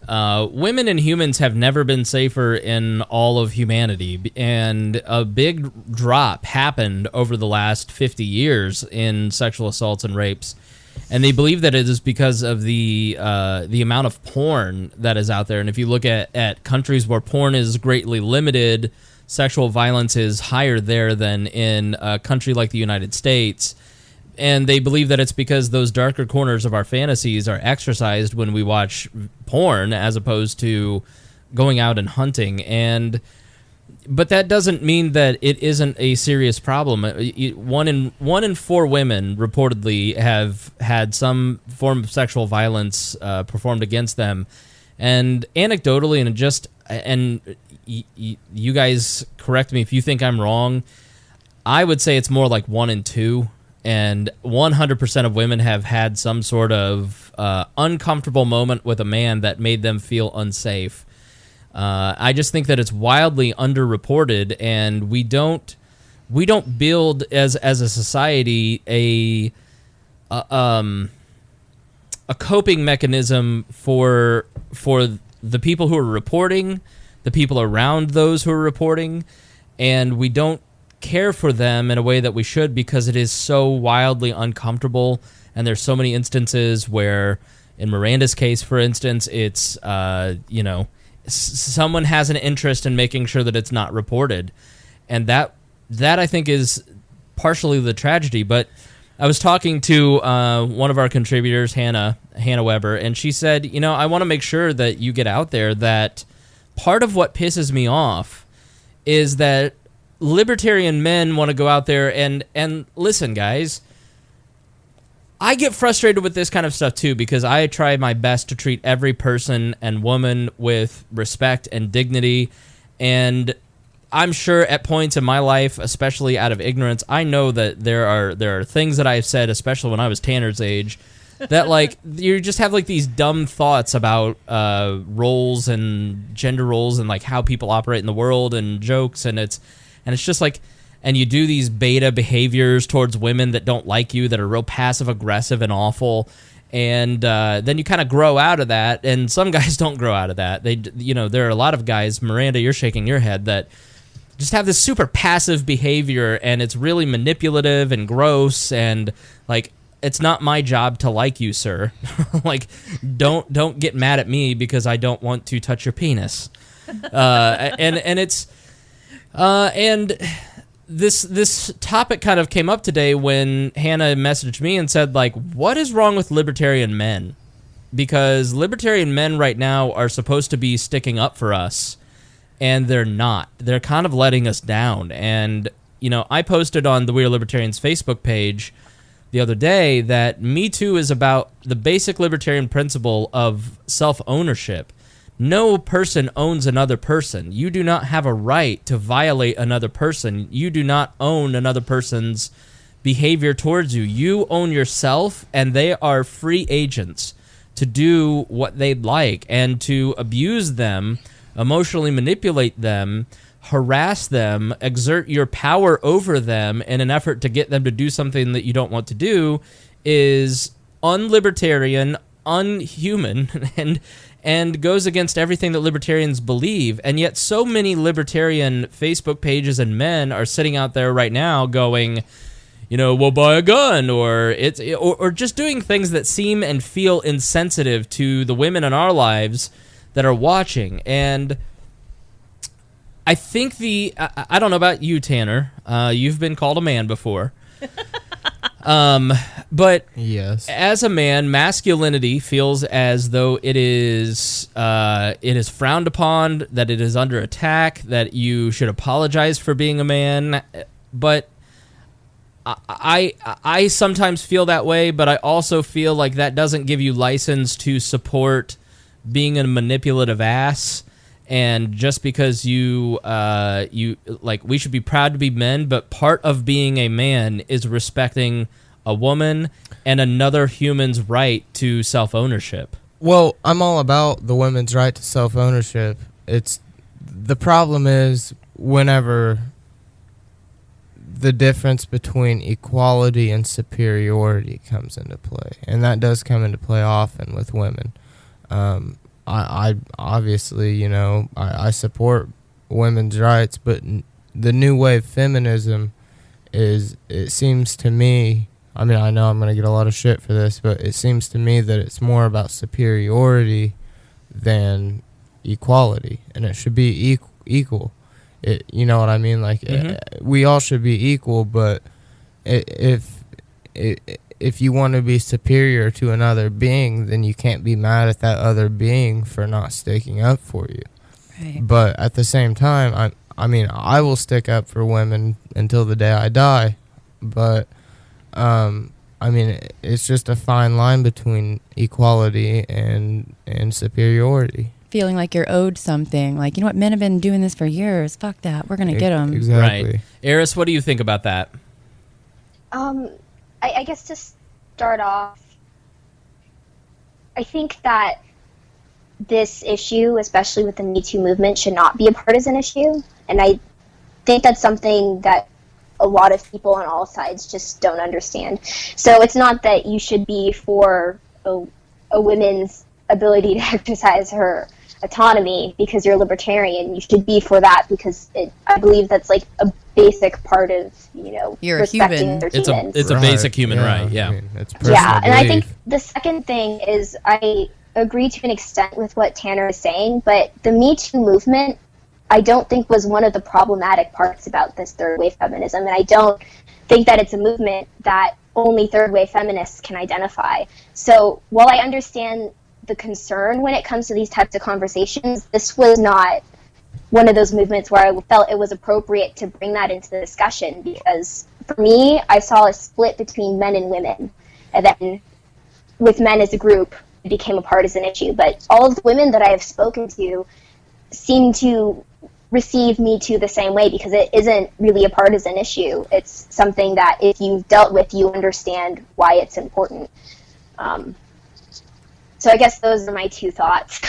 [SPEAKER 1] women and humans have never been safer in all of humanity, and a big drop happened over the last 50 years in sexual assaults and rapes. And they believe that it is because of the amount of porn that is out there. And if you look at countries where porn is greatly limited, sexual violence is higher there than in a country like the United States. And they believe that it's because those darker corners of our fantasies are exercised when we watch porn as opposed to going out and hunting. But that doesn't mean that it isn't a serious problem. One in four women reportedly have had some form of sexual violence performed against them. And anecdotally, and you guys correct me if you think I'm wrong, I would say it's more like 1 in 2. And 100% of women have had some sort of uncomfortable moment with a man that made them feel unsafe. I just think that it's wildly underreported, and we don't build as a society a coping mechanism for the people who are reporting, the people around those who are reporting, and we don't care for them in a way that we should because it is so wildly uncomfortable. And there's so many instances where, in Miranda's case, for instance, it's someone has an interest in making sure that it's not reported, and that I think is partially the tragedy. But I was talking to one of our contributors, Hannah Weber, and she said, I want to make sure that you get out there that part of what pisses me off is that libertarian men want to go out there and listen, guys. I get frustrated with this kind of stuff too because I try my best to treat every person and woman with respect and dignity, and I'm sure at points in my life, especially out of ignorance, I know that there are things that I've said, especially when I was Tanner's age, that like you just have like these dumb thoughts about roles and gender roles and like how people operate in the world and jokes, and it's just like. And you do these beta behaviors towards women that don't like you, that are real passive-aggressive and awful, and then you kind of grow out of that. And some guys don't grow out of that. There are a lot of guys. Maranda, you're shaking your head that just have this super passive behavior, and it's really manipulative and gross. And like, it's not my job to like you, sir. Like, don't get mad at me because I don't want to touch your penis. This topic kind of came up today when Hannah messaged me and said, like, what is wrong with libertarian men? Because libertarian men right now are supposed to be sticking up for us, and they're not. They're kind of letting us down. And, I posted on the We Are Libertarians Facebook page the other day that Me Too is about the basic libertarian principle of self-ownership. No person owns another person. You do not have a right to violate another person. You do not own another person's behavior towards you. You own yourself, and they are free agents to do what they'd like and to abuse them, emotionally manipulate them, harass them, exert your power over them in an effort to get them to do something that you don't want to do is unlibertarian, unhuman, and goes against everything that libertarians believe. And yet so many libertarian Facebook pages and men are sitting out there right now going, we'll buy a gun, or just doing things that seem and feel insensitive to the women in our lives that are watching. And I think I don't know about you, Tanner. You've been called a man before. But
[SPEAKER 4] yes,
[SPEAKER 1] as a man, masculinity feels as though it is frowned upon, that it is under attack, that you should apologize for being a man. But I sometimes feel that way, but I also feel like that doesn't give you license to support being a manipulative ass. And just because you we should be proud to be men, but part of being a man is respecting a woman and another human's right to self-ownership.
[SPEAKER 4] Well, I'm all about the women's right to self-ownership. The problem is whenever the difference between equality and superiority comes into play, and that does come into play often with women. I obviously, you know, I support women's rights, but the new wave feminism is, it seems to me, I mean, I know I'm going to get a lot of shit for this, but it seems to me that it's more about superiority than equality, and it should be equal. You know what I mean? Like, we all should be equal, but if you want to be superior to another being, then you can't be mad at that other being for not sticking up for you.
[SPEAKER 5] Right.
[SPEAKER 4] But at the same time, I mean, I will stick up for women until the day I die. But, I mean, it's just a fine line between equality and superiority.
[SPEAKER 5] Feeling like you're owed something. Like, you know what? Men have been doing this for years. Fuck that. We're going to get them.
[SPEAKER 4] Exactly.
[SPEAKER 1] Right. Aeris, what do you think about that?
[SPEAKER 2] I guess to start off, I think that this issue, especially with the Me Too movement, should not be a partisan issue. And I think that's something that a lot of people on all sides just don't understand. So it's not that you should be for a woman's ability to exercise her autonomy because you're a libertarian. You should be for that because I believe that's like a basic part of, you know,
[SPEAKER 5] You're
[SPEAKER 2] respecting
[SPEAKER 5] a human.
[SPEAKER 2] other
[SPEAKER 1] It's
[SPEAKER 2] humans.
[SPEAKER 1] a basic human right. Yeah.
[SPEAKER 4] I mean, it's personal
[SPEAKER 2] Yeah, and I think
[SPEAKER 4] belief.
[SPEAKER 2] the second thing is I agree to an extent with what Tanner is saying, but the Me Too movement, I don't think was one of the problematic parts about this third wave feminism, and I don't think that it's a movement that only third wave feminists can identify. So while I understand the concern when it comes to these types of conversations, this was not one of those movements where I felt it was appropriate to bring that into the discussion, because for me, I saw a split between men and women, and then with men as a group, it became a partisan issue. But all of the women that I have spoken to seem to receive Me Too the same way, because it isn't really a partisan issue. It's something that if you've dealt with, you understand why it's important. So I guess those are my two thoughts.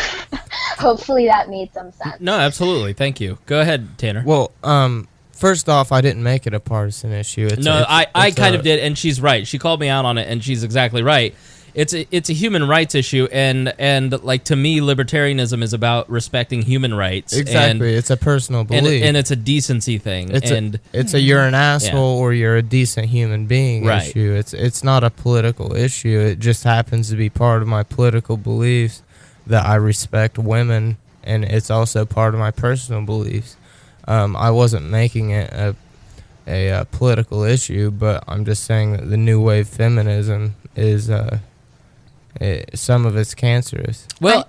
[SPEAKER 2] Hopefully that made some sense.
[SPEAKER 1] No, absolutely. Thank you. Go ahead, Tanner.
[SPEAKER 4] Well, first off, I didn't make it a partisan issue.
[SPEAKER 1] I kind of did, and she's right. She called me out on it, and she's exactly right. It's a human rights issue, and like, to me, libertarianism is about respecting human rights.
[SPEAKER 4] Exactly, it's a personal belief,
[SPEAKER 1] and it's a decency thing.
[SPEAKER 4] It's a you're an asshole or you're a decent human being issue. It's not a political issue. It just happens to be part of my political beliefs that I respect women, and it's also part of my personal beliefs. I wasn't making it a political issue, but I'm just saying that the new wave feminism is some of it's cancerous.
[SPEAKER 1] Well,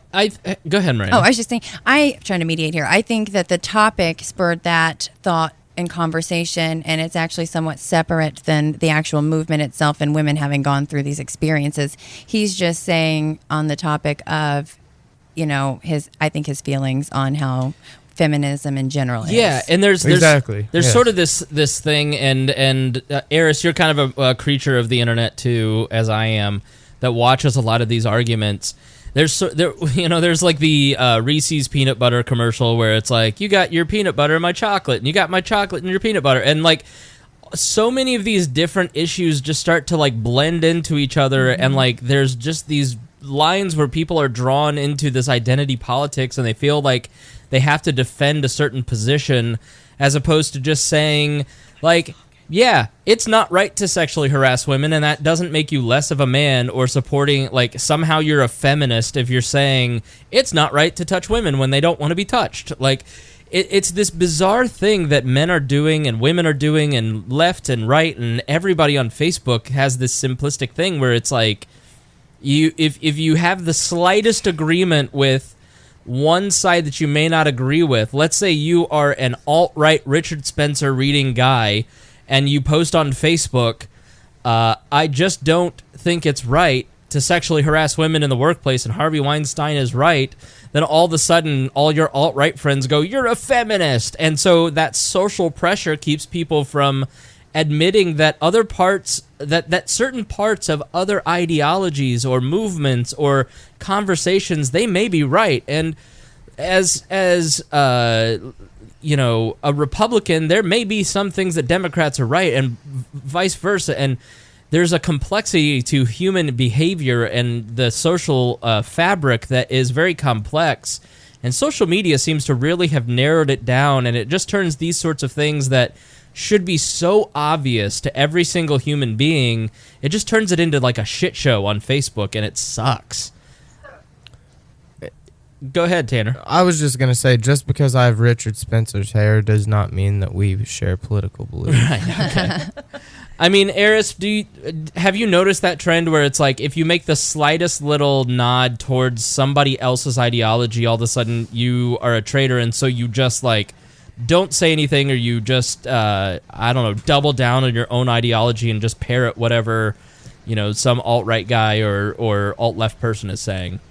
[SPEAKER 1] go ahead, Maranda.
[SPEAKER 5] Oh, I was just thinking, I'm trying to mediate here. I think that the topic spurred that thought and conversation, and it's actually somewhat separate than the actual movement itself and women having gone through these experiences. He's just saying on the topic of, you know, his feelings on how feminism in general is.
[SPEAKER 1] Yeah, and there's
[SPEAKER 4] Yes.
[SPEAKER 1] sort of this thing, and Aeris, you're kind of a creature of the internet too, as I am, that watches a lot of these arguments. There's like the Reese's peanut butter commercial where it's like, you got your peanut butter and my chocolate, and you got my chocolate and your peanut butter, and like, so many of these different issues just start to like blend into each other, and like, there's just these lines where people are drawn into this identity politics, and they feel like they have to defend a certain position, as opposed to just saying, like, yeah, it's not right to sexually harass women, and that doesn't make you less of a man or supporting, like, somehow you're a feminist if you're saying it's not right to touch women when they don't want to be touched. Like, it's this bizarre thing that men are doing and women are doing, and left and right, and everybody on Facebook has this simplistic thing where it's like, if you have the slightest agreement with one side that you may not agree with, let's say you are an alt-right Richard Spencer reading guy, and you post on Facebook, I just don't think it's right to sexually harass women in the workplace, and Harvey Weinstein is right, then all of a sudden, all your alt-right friends go, you're a feminist! And so that social pressure keeps people from admitting that other parts, that certain parts of other ideologies or movements or conversations, they may be right. And as a Republican, there may be some things that Democrats are right, and vice versa. And there's a complexity to human behavior and the social fabric that is very complex. And social media seems to really have narrowed it down, and it just turns these sorts of things that should be so obvious to every single human being, it just turns it into like a shit show on Facebook, and it sucks. Go ahead, Tanner.
[SPEAKER 4] I was just going to say, just because I have Richard Spencer's hair does not mean that we share political beliefs.
[SPEAKER 1] Right, okay. I mean, Aeris, have you noticed that trend where it's like if you make the slightest little nod towards somebody else's ideology, all of a sudden you are a traitor, and so you just like don't say anything, or you just double down on your own ideology and just parrot whatever some alt-right guy or alt-left person is saying?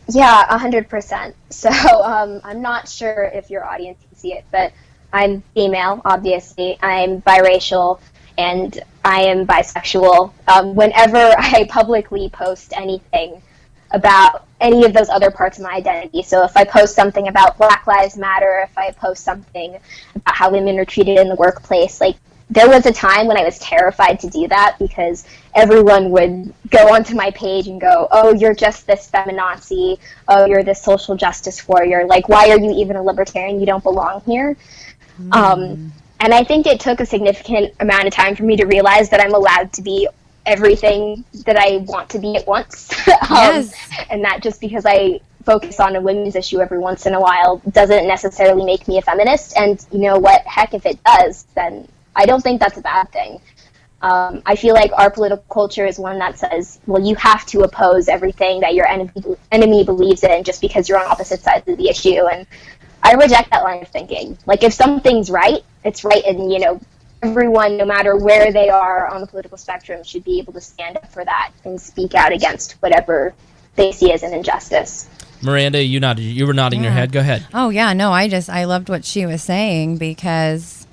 [SPEAKER 2] Yeah, 100%. So I'm not sure if your audience can see it, but I'm female, obviously. I'm biracial, and I am bisexual. Whenever I publicly post anything about any of those other parts of my identity, so if I post something about Black Lives Matter, if I post something about how women are treated in the workplace, like, there was a time when I was terrified to do that because everyone would go onto my page and go, oh, you're just this feminazi, oh, you're this social justice warrior, like, why are you even a libertarian? You don't belong here. And I think it took a significant amount of time for me to realize that I'm allowed to be everything that I want to be at once.
[SPEAKER 5] Yes.
[SPEAKER 2] And that just because I focus on a women's issue every once in a while doesn't necessarily make me a feminist. And you know what? Heck, if it does, then I don't think that's a bad thing. I feel like our political culture is one that says, well, you have to oppose everything that your enemy believes in just because you're on opposite sides of the issue. And I reject that line of thinking. Like, if something's right, it's right, and, everyone, no matter where they are on the political spectrum, should be able to stand up for that and speak out against whatever they see as an injustice.
[SPEAKER 1] Miranda, you were nodding your head. Go ahead.
[SPEAKER 5] Oh, yeah, no, I loved what she was saying because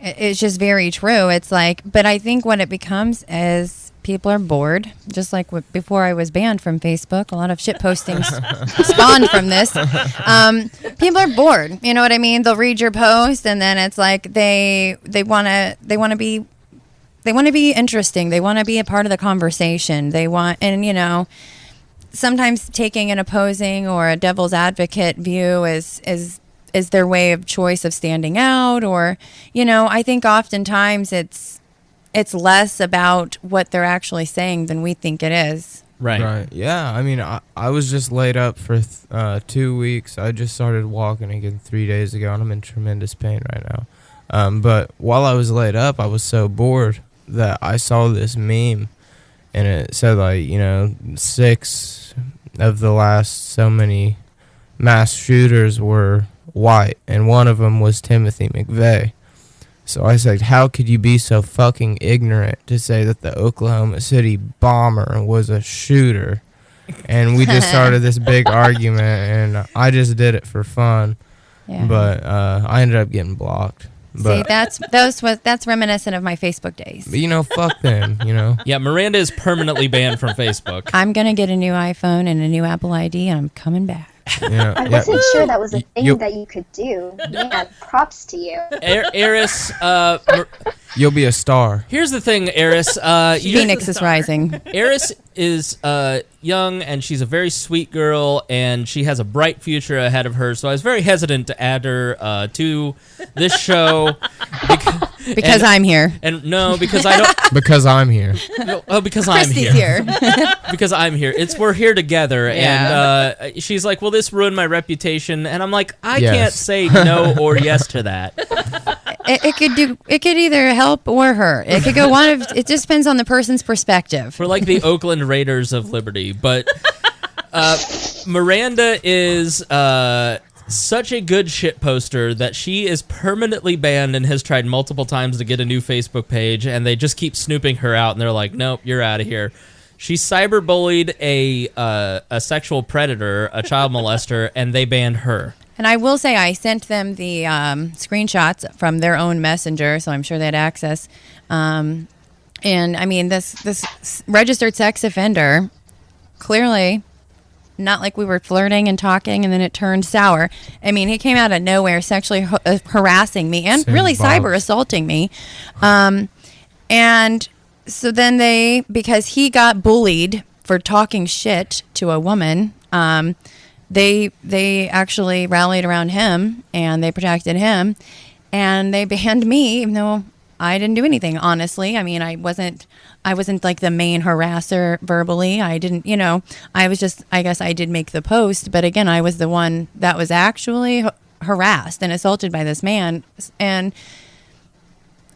[SPEAKER 5] it's just very true. It's like, but I think what it becomes is people are bored, just like before I was banned from Facebook. A lot of shit postings spawned from this. People are bored. You know what I mean? They'll read your post, and then it's like they want to be interesting. They want to be a part of the conversation. They want, and sometimes taking an opposing or a devil's advocate view is their way of choice of standing out, or I think oftentimes it's less about what they're actually saying than we think it is.
[SPEAKER 1] Right.
[SPEAKER 4] Yeah, I mean, I was just laid up for 2 weeks. I just started walking again 3 days ago, and I'm in tremendous pain right now. But while I was laid up, I was so bored that I saw this meme, and it said, like, 6 of the last so many mass shooters were white, and one of them was Timothy McVeigh. So I said, how could you be so fucking ignorant to say that the Oklahoma City bomber was a shooter? And we just started this big argument, and I just did it for fun. Yeah. But I ended up getting blocked. But,
[SPEAKER 5] see, that's reminiscent of my Facebook days.
[SPEAKER 4] But fuck them,
[SPEAKER 1] Yeah, Miranda is permanently banned from Facebook.
[SPEAKER 5] I'm gonna get a new iPhone and a new Apple ID, and I'm coming back.
[SPEAKER 2] I wasn't sure that was a thing that you could do. Man, props to you.
[SPEAKER 1] Aeris,
[SPEAKER 4] you'll be a star.
[SPEAKER 1] Here's the thing, Aeris.
[SPEAKER 5] Phoenix is rising.
[SPEAKER 1] Aeris is young, and she's a very sweet girl, and she has a bright future ahead of her. So I was very hesitant to add her to this show
[SPEAKER 5] because I'm here.
[SPEAKER 1] And no, because I don't.
[SPEAKER 4] Because I'm here.
[SPEAKER 1] No, because
[SPEAKER 5] Kristi's
[SPEAKER 1] I'm here.
[SPEAKER 5] Because
[SPEAKER 1] I'm here. We're here together,
[SPEAKER 5] yeah.
[SPEAKER 1] And she's like, "Will this ruin my reputation?" And I'm like, "I can't say no or yes to that."
[SPEAKER 5] It could either help or hurt. It could go one of. It just depends on the person's perspective.
[SPEAKER 1] We're like the Oakland Raiders of Liberty, but Miranda is such a good shit poster that she is permanently banned and has tried multiple times to get a new Facebook page, and they just keep snooping her out, and they're like, "Nope, you're out of here." She cyberbullied a sexual predator, a child molester, and they banned her.
[SPEAKER 5] And I will say I sent them the screenshots from their own messenger, so I'm sure they had access. And I mean, this registered sex offender clearly not like we were flirting and talking and then it turned sour. I mean, he came out of nowhere sexually harassing me and really cyber assaulting me. And so then because he got bullied for talking shit to a woman, they actually rallied around him and they protected him and they banned me, even though I didn't do anything, honestly. I mean, I wasn't like the main harasser verbally. I didn't, I guess I did make the post, but again, I was the one that was actually harassed and assaulted by this man. And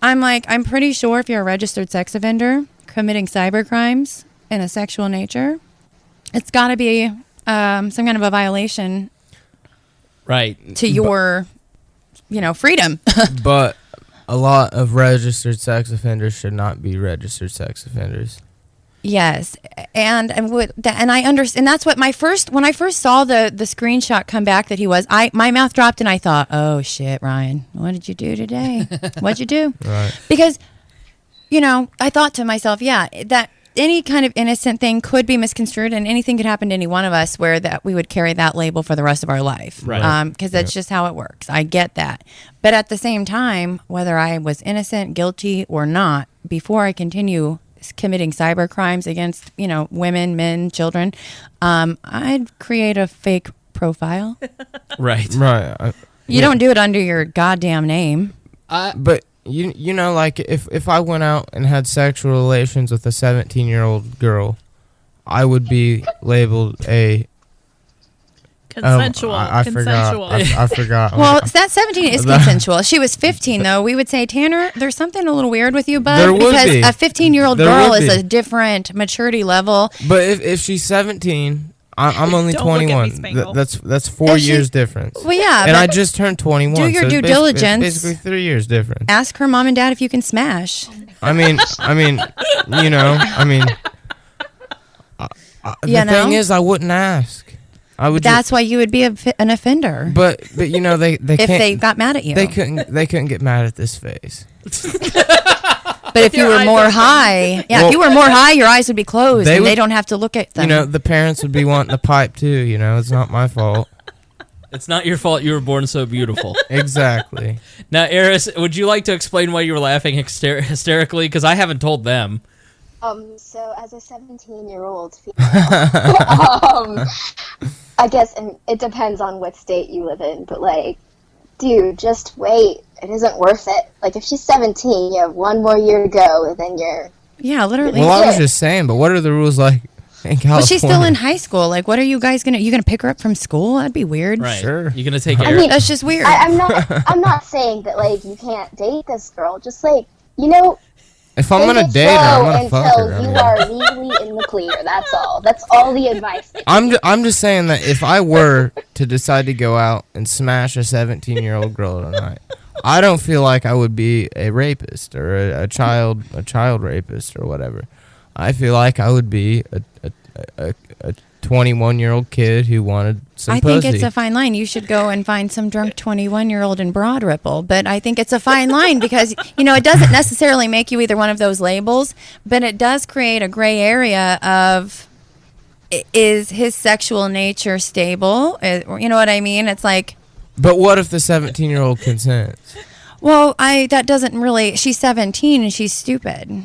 [SPEAKER 5] I'm pretty sure if you're a registered sex offender committing cyber crimes in a sexual nature, it's got to be some kind of a violation,
[SPEAKER 1] right,
[SPEAKER 5] to your, freedom.
[SPEAKER 4] But a lot of registered sex offenders should not be registered sex offenders.
[SPEAKER 5] Yes, and I understand. That's what when I first saw the screenshot come back that he was. My mouth dropped and I thought, oh shit, Ryan, what did you do today? What'd you do?
[SPEAKER 4] Right.
[SPEAKER 5] Because, I thought to myself, yeah, that any kind of innocent thing could be misconstrued, and anything could happen to any one of us where that we would carry that label for the rest of our life.
[SPEAKER 1] Right.
[SPEAKER 5] Because that's just how it works. I get that, but at the same time, whether I was innocent, guilty, or not, before I continue committing cyber crimes against women, men, children, I'd create a fake profile.
[SPEAKER 1] Right.
[SPEAKER 5] You don't do it under your goddamn name.
[SPEAKER 4] But like if I went out and had sexual relations with a 17-year-old girl, I would be labeled a
[SPEAKER 3] consensual.
[SPEAKER 4] I forgot.
[SPEAKER 5] Well, that 17 is consensual. She was 15, though. We would say, Tanner, there's something a little weird with you, bud.
[SPEAKER 4] There would
[SPEAKER 5] because
[SPEAKER 4] be.
[SPEAKER 5] a 15-year-old girl is a different maturity level.
[SPEAKER 4] But if she's 17, I'm only
[SPEAKER 3] Don't look at me,
[SPEAKER 4] 21.
[SPEAKER 3] Spangle.
[SPEAKER 4] That's 4 years difference.
[SPEAKER 5] Well, yeah.
[SPEAKER 4] And I just turned 21.
[SPEAKER 5] Do your
[SPEAKER 4] so
[SPEAKER 5] due
[SPEAKER 4] it's
[SPEAKER 5] diligence.
[SPEAKER 4] It's basically 3 years difference.
[SPEAKER 5] Ask her mom and dad if you can smash.
[SPEAKER 4] The thing is, I wouldn't ask. I would.
[SPEAKER 5] That's why you would be an offender.
[SPEAKER 4] But they can't.
[SPEAKER 5] If they got mad at you,
[SPEAKER 4] They couldn't get mad at this face.
[SPEAKER 5] But if you were more high, if you were more high, your eyes would be closed, and they don't have to look at them.
[SPEAKER 4] The parents would be wanting the pipe too. It's not my fault.
[SPEAKER 1] It's not your fault you were born so beautiful.
[SPEAKER 4] Exactly.
[SPEAKER 1] Now, Aeris, would you like to explain why you were laughing hysterically? Because I haven't told them.
[SPEAKER 2] So as a 17-year-old female, I guess, and it depends on what state you live in, but dude, just wait. It isn't worth it. If she's 17, you have one more year to go, and then you're...
[SPEAKER 5] Yeah, literally.
[SPEAKER 4] Well, I was just saying, but what are the rules like in California?
[SPEAKER 5] Well, she's still in high school. What are you guys you gonna pick her up from school? That'd be weird.
[SPEAKER 1] Right.
[SPEAKER 4] Sure.
[SPEAKER 1] You're gonna take
[SPEAKER 2] I mean,
[SPEAKER 5] that's just weird.
[SPEAKER 2] I'm not saying that, you can't date this girl. Just,
[SPEAKER 4] if I'm gonna date her, I'm gonna fuck her.
[SPEAKER 2] Until you are legally in the clear. That's all. That's all the advice.
[SPEAKER 4] I'm just saying that if I were to decide to go out and smash a 17-year-old girl tonight, I don't feel like I would be a rapist or a child rapist or whatever. I feel like I would be a 21-year-old kid who wanted some pussy.
[SPEAKER 5] I think it's a fine line. You should go and find some drunk 21-year-old in Broad Ripple. But I think it's a fine line because, it doesn't necessarily make you either one of those labels, but it does create a gray area of, is his sexual nature stable? You know what I mean? It's like...
[SPEAKER 4] But what if the 17-year-old consents?
[SPEAKER 5] Well, that doesn't really... She's 17 and she's stupid.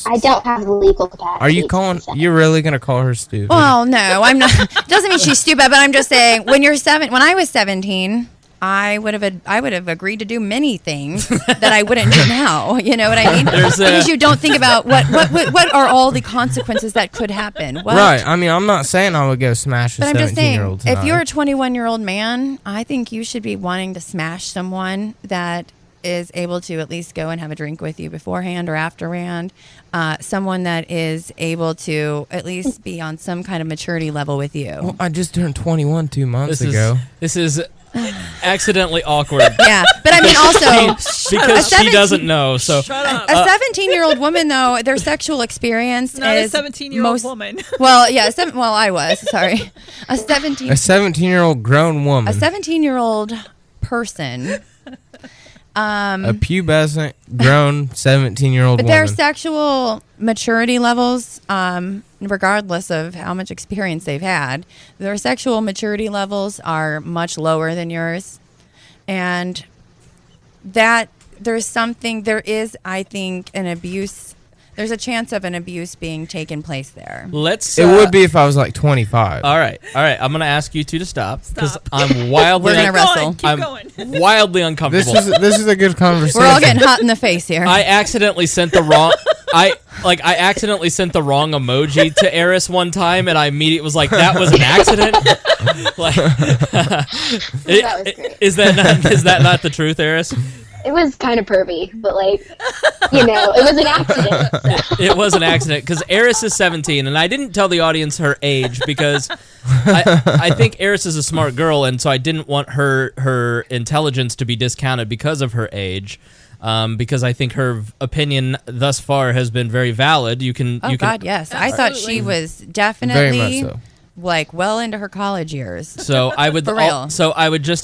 [SPEAKER 2] I don't have the legal capacity.
[SPEAKER 4] Are you you're really going to call her stupid?
[SPEAKER 5] Well, no, I'm not. Doesn't mean she's stupid, but I'm just saying when I was 17, I would have agreed to do many things that I wouldn't do now. You know what I mean? Because you don't think about what are all the consequences that could happen. What?
[SPEAKER 4] Right. I mean, I'm not saying I would go smash a 17-year-old tonight.
[SPEAKER 5] If you're a 21-year-old man, I think you should be wanting to smash someone that is able to at least go and have a drink with you beforehand or afterhand. Someone that is able to at least be on some kind of maturity level with you.
[SPEAKER 4] Well, I just turned 21 2 months ago.
[SPEAKER 1] This is accidentally awkward.
[SPEAKER 5] Yeah, but I mean also
[SPEAKER 1] because she doesn't know. So
[SPEAKER 3] Shut up.
[SPEAKER 5] a 17-year-old woman, though, their sexual experience
[SPEAKER 3] Not
[SPEAKER 5] is
[SPEAKER 3] a 17-year-old woman.
[SPEAKER 5] Well, yeah, I was sorry. A
[SPEAKER 4] 17-year-old grown woman.
[SPEAKER 5] A 17-year-old person.
[SPEAKER 4] A pubescent, grown 17-year-old woman.
[SPEAKER 5] But their sexual maturity levels regardless of how much experience they've had, their sexual maturity levels are much lower than yours. And that there is, I think, an abuse. There's a chance of an abuse being taken place there.
[SPEAKER 4] It would be if I was like 25.
[SPEAKER 1] All right. I'm going to ask you two to stop because
[SPEAKER 3] Stop.
[SPEAKER 1] I'm wildly.
[SPEAKER 5] We're gonna wrestle.
[SPEAKER 3] Keep going.
[SPEAKER 1] Wildly uncomfortable.
[SPEAKER 4] This is a good conversation.
[SPEAKER 5] We're all getting hot in the face here.
[SPEAKER 1] I accidentally sent the wrong. I accidentally sent the wrong emoji to Aeris one time, and I immediately was like, "That was an accident."
[SPEAKER 2] That was great.
[SPEAKER 1] Is that not the truth, Aeris?
[SPEAKER 2] It was kind of pervy, but like, it was an accident. So.
[SPEAKER 1] It was an accident because Aeris is 17, and I didn't tell the audience her age because I think Aeris is a smart girl, and so I didn't want her intelligence to be discounted because of her age. Because I think her opinion thus far has been very valid.
[SPEAKER 5] God, yes. I thought she was
[SPEAKER 4] Very
[SPEAKER 5] definitely
[SPEAKER 4] much so.
[SPEAKER 5] like well into her college years.
[SPEAKER 1] So I would
[SPEAKER 5] For real.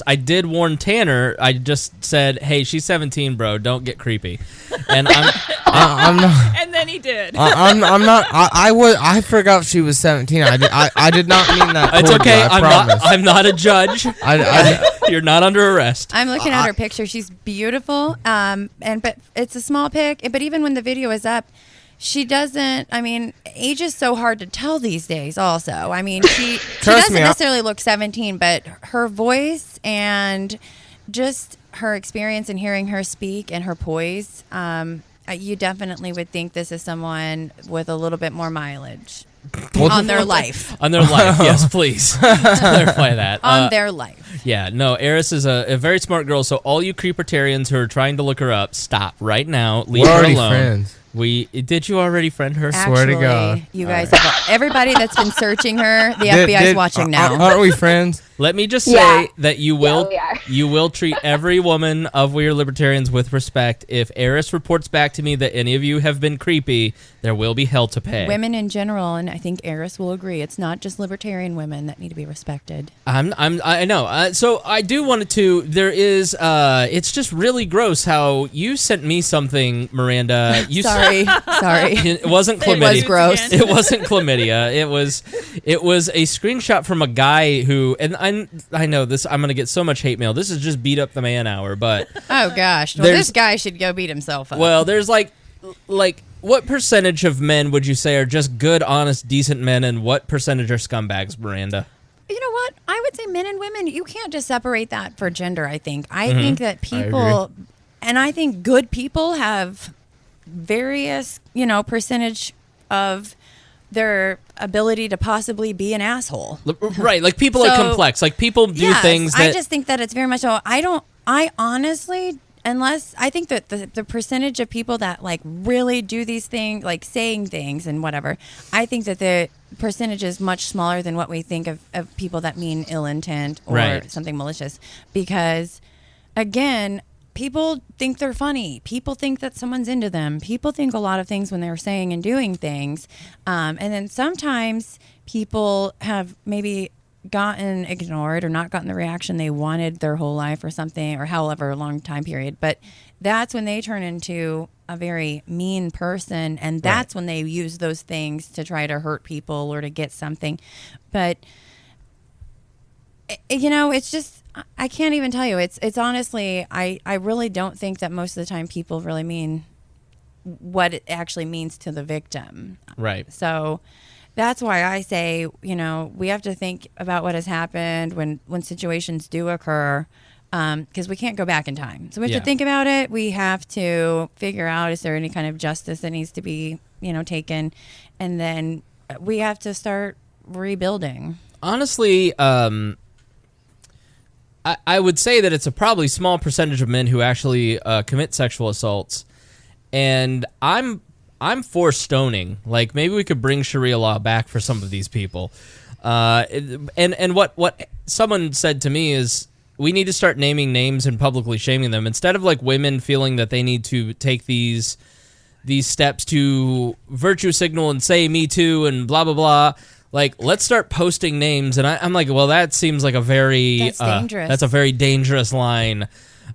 [SPEAKER 1] I did warn Tanner. I just said, "Hey, she's 17, bro. Don't get creepy." And
[SPEAKER 4] I'm not.
[SPEAKER 3] And then he did.
[SPEAKER 4] I'm not. I forgot she was 17. I did not mean that.
[SPEAKER 1] it's
[SPEAKER 4] toward
[SPEAKER 1] okay.
[SPEAKER 4] you, I promise.
[SPEAKER 1] I'm not a judge. You're not under arrest.
[SPEAKER 5] I'm looking at her picture. She's beautiful. But it's a small pic. But even when the video is up, she doesn't. I mean, age is so hard to tell these days. Also, I mean, she doesn't necessarily look 17, but her voice and just her experience in hearing her speak and her poise, you definitely would think this is someone with a little bit more mileage on their life.
[SPEAKER 1] On their life, yes, please. Clarify that.
[SPEAKER 5] On their life.
[SPEAKER 1] Yeah, no, Aeris is a very smart girl, so all you creepertarians who are trying to look her up, stop right now. Leave
[SPEAKER 4] We're
[SPEAKER 1] her
[SPEAKER 4] already
[SPEAKER 1] alone.
[SPEAKER 4] friends.
[SPEAKER 1] Did you already friend her?
[SPEAKER 4] Swear to God.
[SPEAKER 5] You guys have everybody that's been searching her, the FBI is watching now.
[SPEAKER 4] Aren't we friends?
[SPEAKER 1] Let me just say
[SPEAKER 2] Yeah.
[SPEAKER 1] that you will treat every woman of We Are Libertarians with respect. If Aeris reports back to me that any of you have been creepy, there will be hell to pay.
[SPEAKER 5] Women in general, and I think Aeris will agree, it's not just libertarian women that need to be respected.
[SPEAKER 1] I know. So I do want to. There is. It's just really gross how you sent me something, Miranda.
[SPEAKER 5] Sorry.
[SPEAKER 1] It wasn't chlamydia.
[SPEAKER 5] It was gross.
[SPEAKER 1] It wasn't chlamydia. It was a screenshot from a guy who, and I know this. I'm gonna get so much hate mail. This is just beat up the man hour, but
[SPEAKER 5] Oh gosh, well, this guy should go beat himself up.
[SPEAKER 1] well, there's like what percentage of men would you say are just good, honest, decent men, and what percentage are scumbags, Miranda?
[SPEAKER 5] You know what? I would say men and women, you can't just separate that for gender, I think. I
[SPEAKER 1] Mm-hmm.
[SPEAKER 5] think that people, and I think good people have various, percentage of their ability to possibly be an asshole.
[SPEAKER 1] Right, like people are
[SPEAKER 5] So,
[SPEAKER 1] complex. Like people do
[SPEAKER 5] Yes,
[SPEAKER 1] things that
[SPEAKER 5] I just think that it's very much so. I honestly, unless I think that the percentage of people that like really do these things, like saying things and whatever, I think that the percentage is much smaller than what we think of people that mean ill intent or
[SPEAKER 1] Right.
[SPEAKER 5] something malicious. Because again, people think they're funny. People think that someone's into them. People think a lot of things when they're saying and doing things. And then sometimes people have maybe gotten ignored or not gotten the reaction they wanted their whole life or something, or however long time period. But that's when they turn into a very mean person, and that's when they use those things to try to hurt people or to get something. But it's just, I can't even tell you. It's honestly, I really don't think that most of the time people really mean what it actually means to the victim.
[SPEAKER 1] right.
[SPEAKER 5] So that's why I say, we have to think about what has happened when situations do occur, because we can't go back in time. So we have to think about it. We have to figure out, is there any kind of justice that needs to be, taken? And then we have to start rebuilding.
[SPEAKER 1] Honestly, I would say that it's a probably small percentage of men who actually commit sexual assaults, and I'm for stoning. Like maybe we could bring Sharia law back for some of these people. And what someone said to me is we need to start naming names and publicly shaming them instead of like women feeling that they need to take these steps to virtue signal and say me too and blah blah blah. Like, let's start posting names, and I'm like, well, that seems like a very
[SPEAKER 5] That's dangerous.
[SPEAKER 1] That's a very dangerous line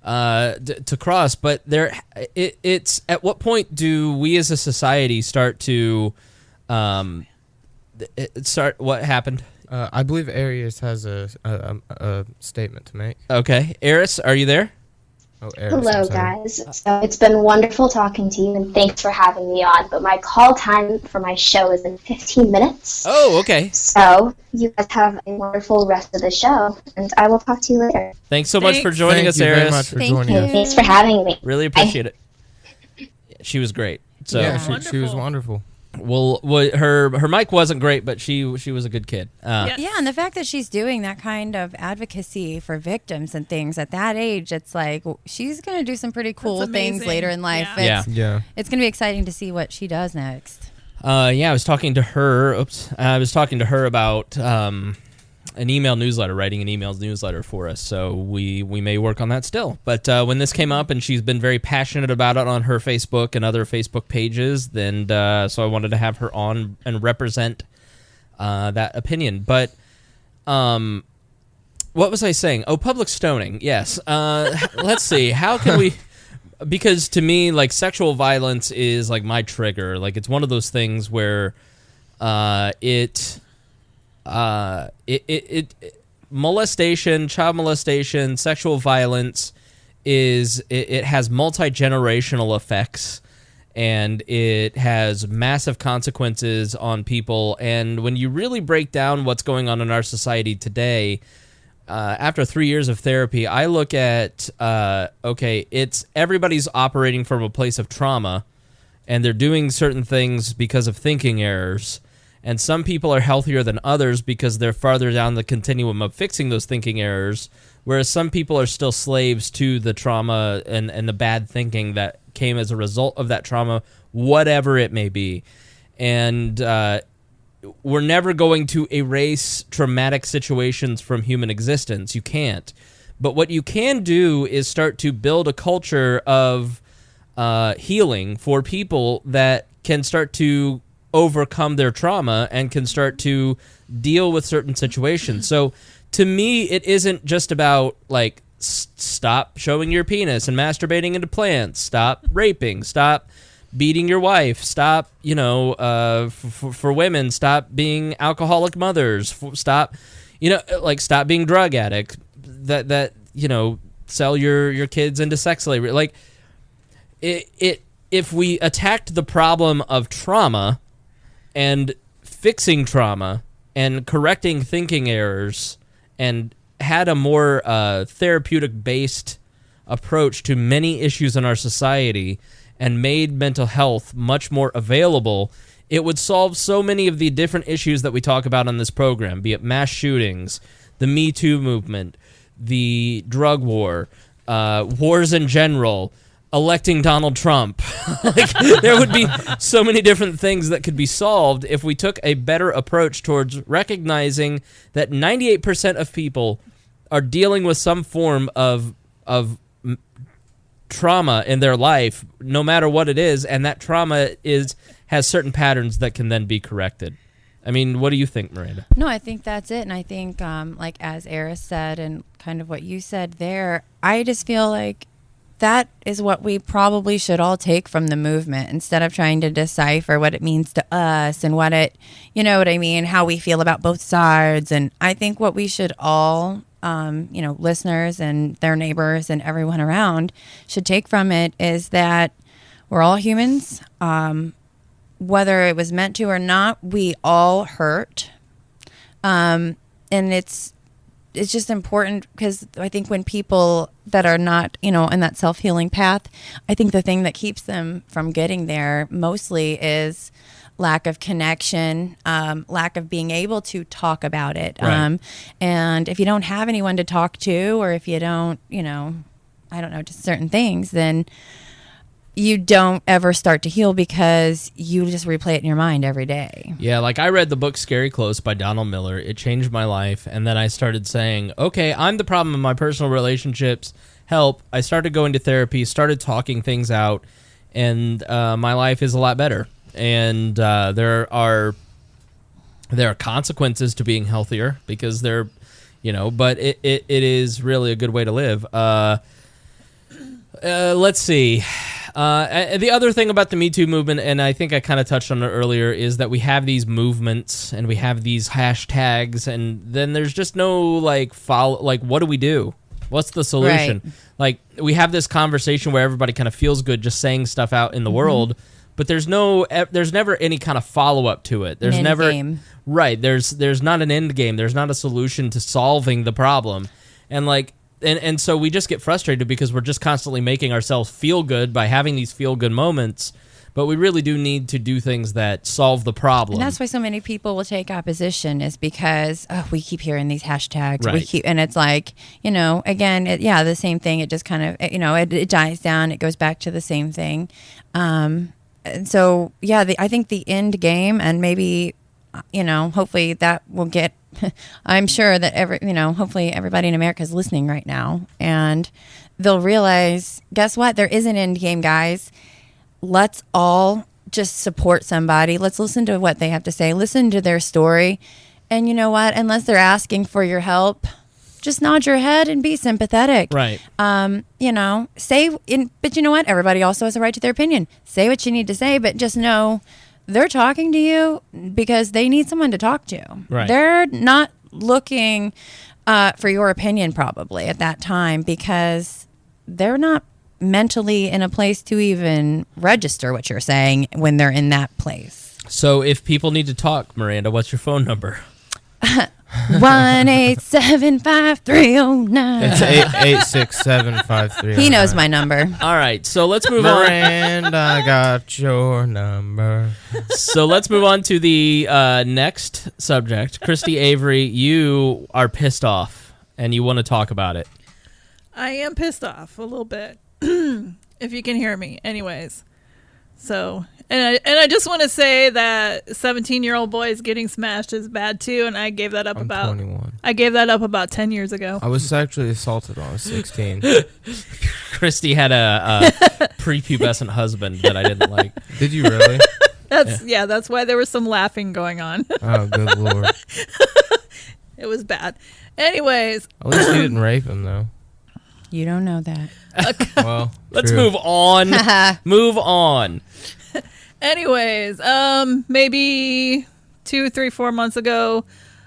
[SPEAKER 1] to cross. But it's at what point do we as a society start to What happened?
[SPEAKER 4] I believe Aeris has a statement to make.
[SPEAKER 1] Okay, Aeris, are you there?
[SPEAKER 4] Oh, Aeris,
[SPEAKER 2] Hello,
[SPEAKER 4] I'm sorry.
[SPEAKER 2] guys. So it's been wonderful talking to you, and thanks for having me on. But my call time for my show is in 15 minutes.
[SPEAKER 1] Oh, okay.
[SPEAKER 2] So you guys have a wonderful rest of the show, and I will talk to you later.
[SPEAKER 1] Thanks so much for joining
[SPEAKER 4] Thank
[SPEAKER 1] us,
[SPEAKER 4] you very
[SPEAKER 1] Aeris.
[SPEAKER 4] much for
[SPEAKER 5] Thank
[SPEAKER 4] joining
[SPEAKER 5] you.
[SPEAKER 4] us.
[SPEAKER 2] Thanks for having me.
[SPEAKER 1] Really appreciate it. She was great. So
[SPEAKER 4] Yeah, she was
[SPEAKER 3] Wonderful.
[SPEAKER 4] wonderful.
[SPEAKER 1] well, her mic wasn't great, but she was a good kid.
[SPEAKER 3] Yes.
[SPEAKER 5] Yeah, and the fact that she's doing that kind of advocacy for victims and things at that age, it's like she's going to do some pretty cool
[SPEAKER 3] That's
[SPEAKER 5] things
[SPEAKER 3] amazing.
[SPEAKER 5] later in life.
[SPEAKER 3] Yeah.
[SPEAKER 5] It's,
[SPEAKER 4] Yeah.
[SPEAKER 5] it's going to be exciting to see what she does next.
[SPEAKER 1] Yeah, I was talking to her. I was talking to her about an email newsletter, writing an email newsletter for us. So we may work on that still. But when this came up, and she's been very passionate about it on her Facebook and other Facebook pages, then so I wanted to have her on and represent that opinion. But what was I saying? Oh, public stoning. Yes. Let's see. How can we? Because to me, like, sexual violence is like my trigger. Like, it's one of those things where molestation, child molestation, sexual violence it has multi-generational effects, and it has massive consequences on people. And when you really break down what's going on in our society today, after 3 years of therapy, I look at, it's everybody's operating from a place of trauma, and they're doing certain things because of thinking errors. And some people are healthier than others because they're farther down the continuum of fixing those thinking errors, whereas some people are still slaves to the trauma and the bad thinking that came as a result of that trauma, whatever it may be. And we're never going to erase traumatic situations from human existence. You can't. But what you can do is start to build a culture of healing for people that can start to overcome their trauma and can start to deal with certain situations. So to me, it isn't just about, like, stop showing your penis and masturbating into plants, stop raping, stop beating your wife, stop, for women, stop being alcoholic mothers, stop being drug addicts, that sell your kids into sex slavery. Like, if we attacked the problem of trauma and fixing trauma and correcting thinking errors and had a more therapeutic-based approach to many issues in our society and made mental health much more available, it would solve so many of the different issues that we talk about on this program, be it mass shootings, the Me Too movement, the drug war, wars in general, electing Donald Trump. Like, there would be so many different things that could be solved if we took a better approach towards recognizing that 98% of people are dealing with some form of trauma in their life, no matter what it is, and that trauma has certain patterns that can then be corrected. I mean, what do you think, Miranda?
[SPEAKER 5] No, I think that's it. And I think, like as Aeris said and kind of what you said there, I just feel like that is what we probably should all take from the movement, instead of trying to decipher what it means to us and what it, how we feel about both sides. And I think what we should all, listeners and their neighbors and everyone around should take from it is that we're all humans. Whether it was meant to or not, we all hurt. And it's just important, because I think when people that are not, in that self-healing path, I think the thing that keeps them from getting there mostly is lack of connection, lack of being able to talk about it.
[SPEAKER 1] Right.
[SPEAKER 5] And if you don't have anyone to talk to, or if you don't, just certain things, then you don't ever start to heal, because you just replay it in your mind every day.
[SPEAKER 1] Yeah, like I read the book Scary Close by Donald Miller. It changed my life. And then I started saying, okay, I'm the problem in my personal relationships. Help. I started going to therapy, started talking things out, and my life is a lot better. And there are consequences to being healthier, because but it is really a good way to live. Let's see. The other thing about the Me Too movement, and I think I kind of touched on it earlier, is that we have these movements and we have these hashtags, and then there's just no like follow. Like, what do we do? What's the solution?
[SPEAKER 5] Right.
[SPEAKER 1] Like, we have this conversation where everybody kind of feels good just saying stuff out in the world, but there's never any kind of follow up to it. There's
[SPEAKER 5] An end
[SPEAKER 1] never
[SPEAKER 5] game.
[SPEAKER 1] Right. There's not an end game. There's not a solution to solving the problem, and like. And so we just get frustrated because we're just constantly making ourselves feel good by having these feel good moments, but we really do need to do things that solve the problem.
[SPEAKER 5] And that's why so many people will take opposition, is because we keep hearing these hashtags.
[SPEAKER 1] Right.
[SPEAKER 5] And it's like, again, the same thing. It just kind of, it dies down. It goes back to the same thing. And so, I think the end game, and maybe, hopefully that will get, I'm sure that hopefully everybody in America is listening right now, and they'll realize, guess what? There is an end game, guys. Let's all just support somebody. Let's listen to what they have to say. Listen to their story. And you know what? Unless they're asking for your help, just nod your head and be sympathetic.
[SPEAKER 1] Right.
[SPEAKER 5] But you know what? Everybody also has a right to their opinion. Say what you need to say, but just know they're talking to you because they need someone to talk to.
[SPEAKER 1] Right.
[SPEAKER 5] They're not looking for your opinion probably at that time, because they're not mentally in a place to even register what you're saying when they're in that place.
[SPEAKER 1] So if people need to talk, Miranda, what's your phone number?
[SPEAKER 5] 1-877-5309.
[SPEAKER 4] It's 867-5309.
[SPEAKER 5] He knows my number.
[SPEAKER 1] All right, so let's move on.
[SPEAKER 4] Miranda, I got your number.
[SPEAKER 1] So let's move on to the next subject. Kristi Avery, you are pissed off, and you want to talk about it.
[SPEAKER 3] I am pissed off a little bit, if you can hear me. Anyways, so and I just want to say that 17-year-old boys getting smashed is bad too, and I gave that up
[SPEAKER 4] I'm
[SPEAKER 3] about
[SPEAKER 4] 21.
[SPEAKER 3] I gave that up about 10 years ago.
[SPEAKER 4] I was sexually assaulted when I was 16.
[SPEAKER 1] Kristi had a prepubescent husband that I didn't like.
[SPEAKER 4] Did you really?
[SPEAKER 3] That's why there was some laughing going on.
[SPEAKER 4] Oh, good lord.
[SPEAKER 3] It was bad. Anyways,
[SPEAKER 4] At least you didn't rape him, though.
[SPEAKER 5] You don't know that.
[SPEAKER 4] Well,
[SPEAKER 1] Let's
[SPEAKER 4] true.
[SPEAKER 1] move on. Move on.
[SPEAKER 3] anyways, maybe 2, 3, 4 months ago,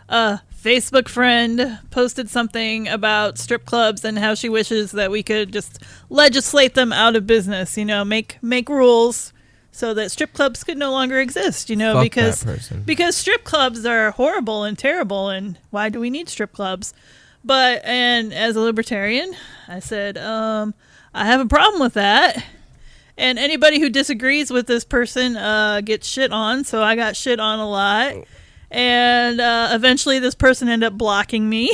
[SPEAKER 3] a Facebook friend posted something about strip clubs and how she wishes that we could just legislate them out of business, make rules so that strip clubs could no longer exist,
[SPEAKER 4] Fuck
[SPEAKER 3] because
[SPEAKER 4] that person.
[SPEAKER 3] because strip clubs are horrible and terrible, and why do we need strip clubs? And as a libertarian, I said, I have a problem with that. And anybody who disagrees with this person gets shit on. So I got shit on a lot. And eventually this person ended up blocking me.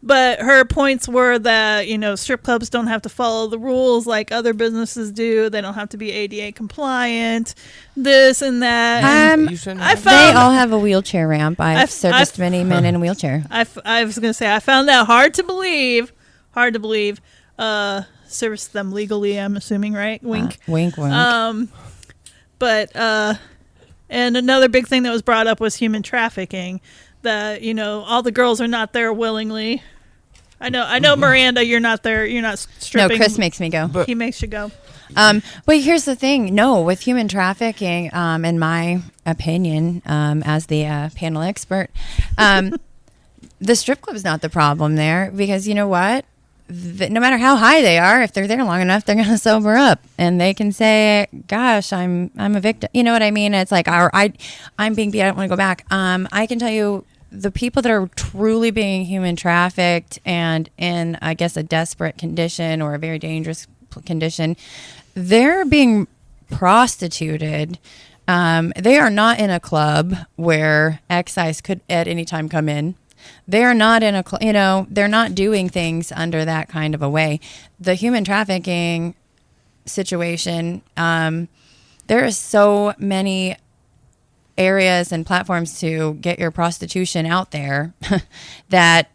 [SPEAKER 3] But her points were that, strip clubs don't have to follow the rules like other businesses do. They don't have to be ADA compliant, this and that.
[SPEAKER 4] You shouldn't
[SPEAKER 3] I
[SPEAKER 4] have-
[SPEAKER 3] found-
[SPEAKER 5] They all have a wheelchair ramp. I've serviced many men in a wheelchair.
[SPEAKER 3] I was going to say, I found that hard to believe. Service them legally, I'm assuming, right? Wink.
[SPEAKER 5] Wink, wink.
[SPEAKER 3] And another big thing that was brought up was human trafficking. That, all the girls are not there willingly. I know, Miranda, you're not there. You're not
[SPEAKER 5] No,
[SPEAKER 3] stripping.
[SPEAKER 5] Chris makes me go.
[SPEAKER 3] He makes you go.
[SPEAKER 5] But here's the thing. No, with human trafficking, in my opinion, as the panel expert, the strip club is not the problem there, because you know what? No matter how high they are, if they're there long enough, they're going to sober up, and they can say, "Gosh, I'm a victim." You know what I mean? It's like I'm being beat. I don't want to go back. I can tell you, the people that are truly being human trafficked and in, I guess, a desperate condition or a very dangerous condition, they're being prostituted. They are not in a club where excise could at any time come in. They're not in a, they're not doing things under that kind of a way. The human trafficking situation, there are so many areas and platforms to get your prostitution out there that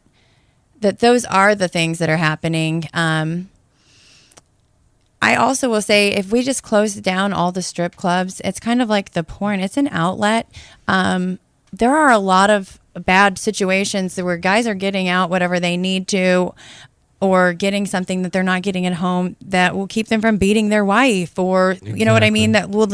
[SPEAKER 5] those are the things that are happening. I also will say, if we just close down all the strip clubs, it's kind of like the porn. It's an outlet. There are a lot of bad situations where guys are getting out whatever they need to, or getting something that they're not getting at home that will keep them from beating their wife, or you know what I mean, that will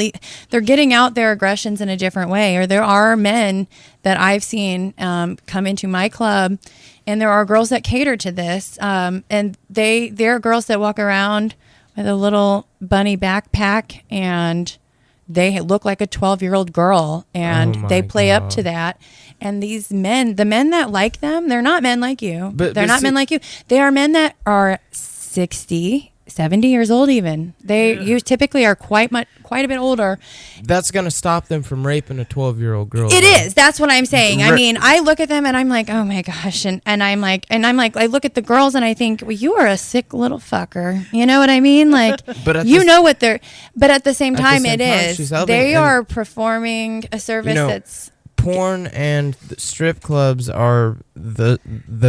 [SPEAKER 5] they're getting out their aggressions in a different way. Or there are men that I've seen come into my club, and there are girls that cater to this, and there are girls that walk around with a little bunny backpack, and they look like a 12-year-old girl, and they play up to that. And these men, the men that like them, they're not men like you. They're not men like you. They are men that are 60, 70 years old even. You typically are quite a bit older.
[SPEAKER 4] That's going to stop them from raping a 12-year-old girl.
[SPEAKER 5] It is. That's what I'm saying. I mean, I look at them and I'm like, oh my gosh. And I'm like, I look at the girls and I think, well, you are a sick little fucker. You know what I mean? Like, but at the same time, it is. They are performing a service that's...
[SPEAKER 4] Porn and strip clubs are the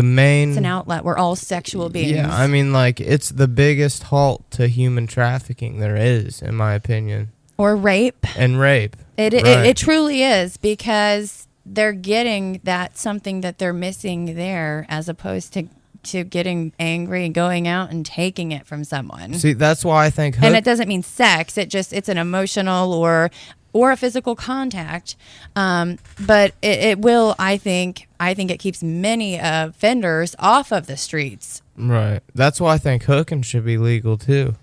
[SPEAKER 4] main...
[SPEAKER 5] It's an outlet. We're all sexual beings.
[SPEAKER 4] Yeah, I mean, like, it's the biggest halt to human trafficking there is, in my opinion.
[SPEAKER 5] Or rape.
[SPEAKER 4] And rape.
[SPEAKER 5] It truly is, because they're getting something that they're missing there, as opposed to getting angry and going out and taking it from someone.
[SPEAKER 4] See, that's why I think...
[SPEAKER 5] And it doesn't mean sex. It's an emotional or a physical contact, but it will. I think it keeps many offenders off of the streets.
[SPEAKER 4] Right. That's why I think hooking should be legal too.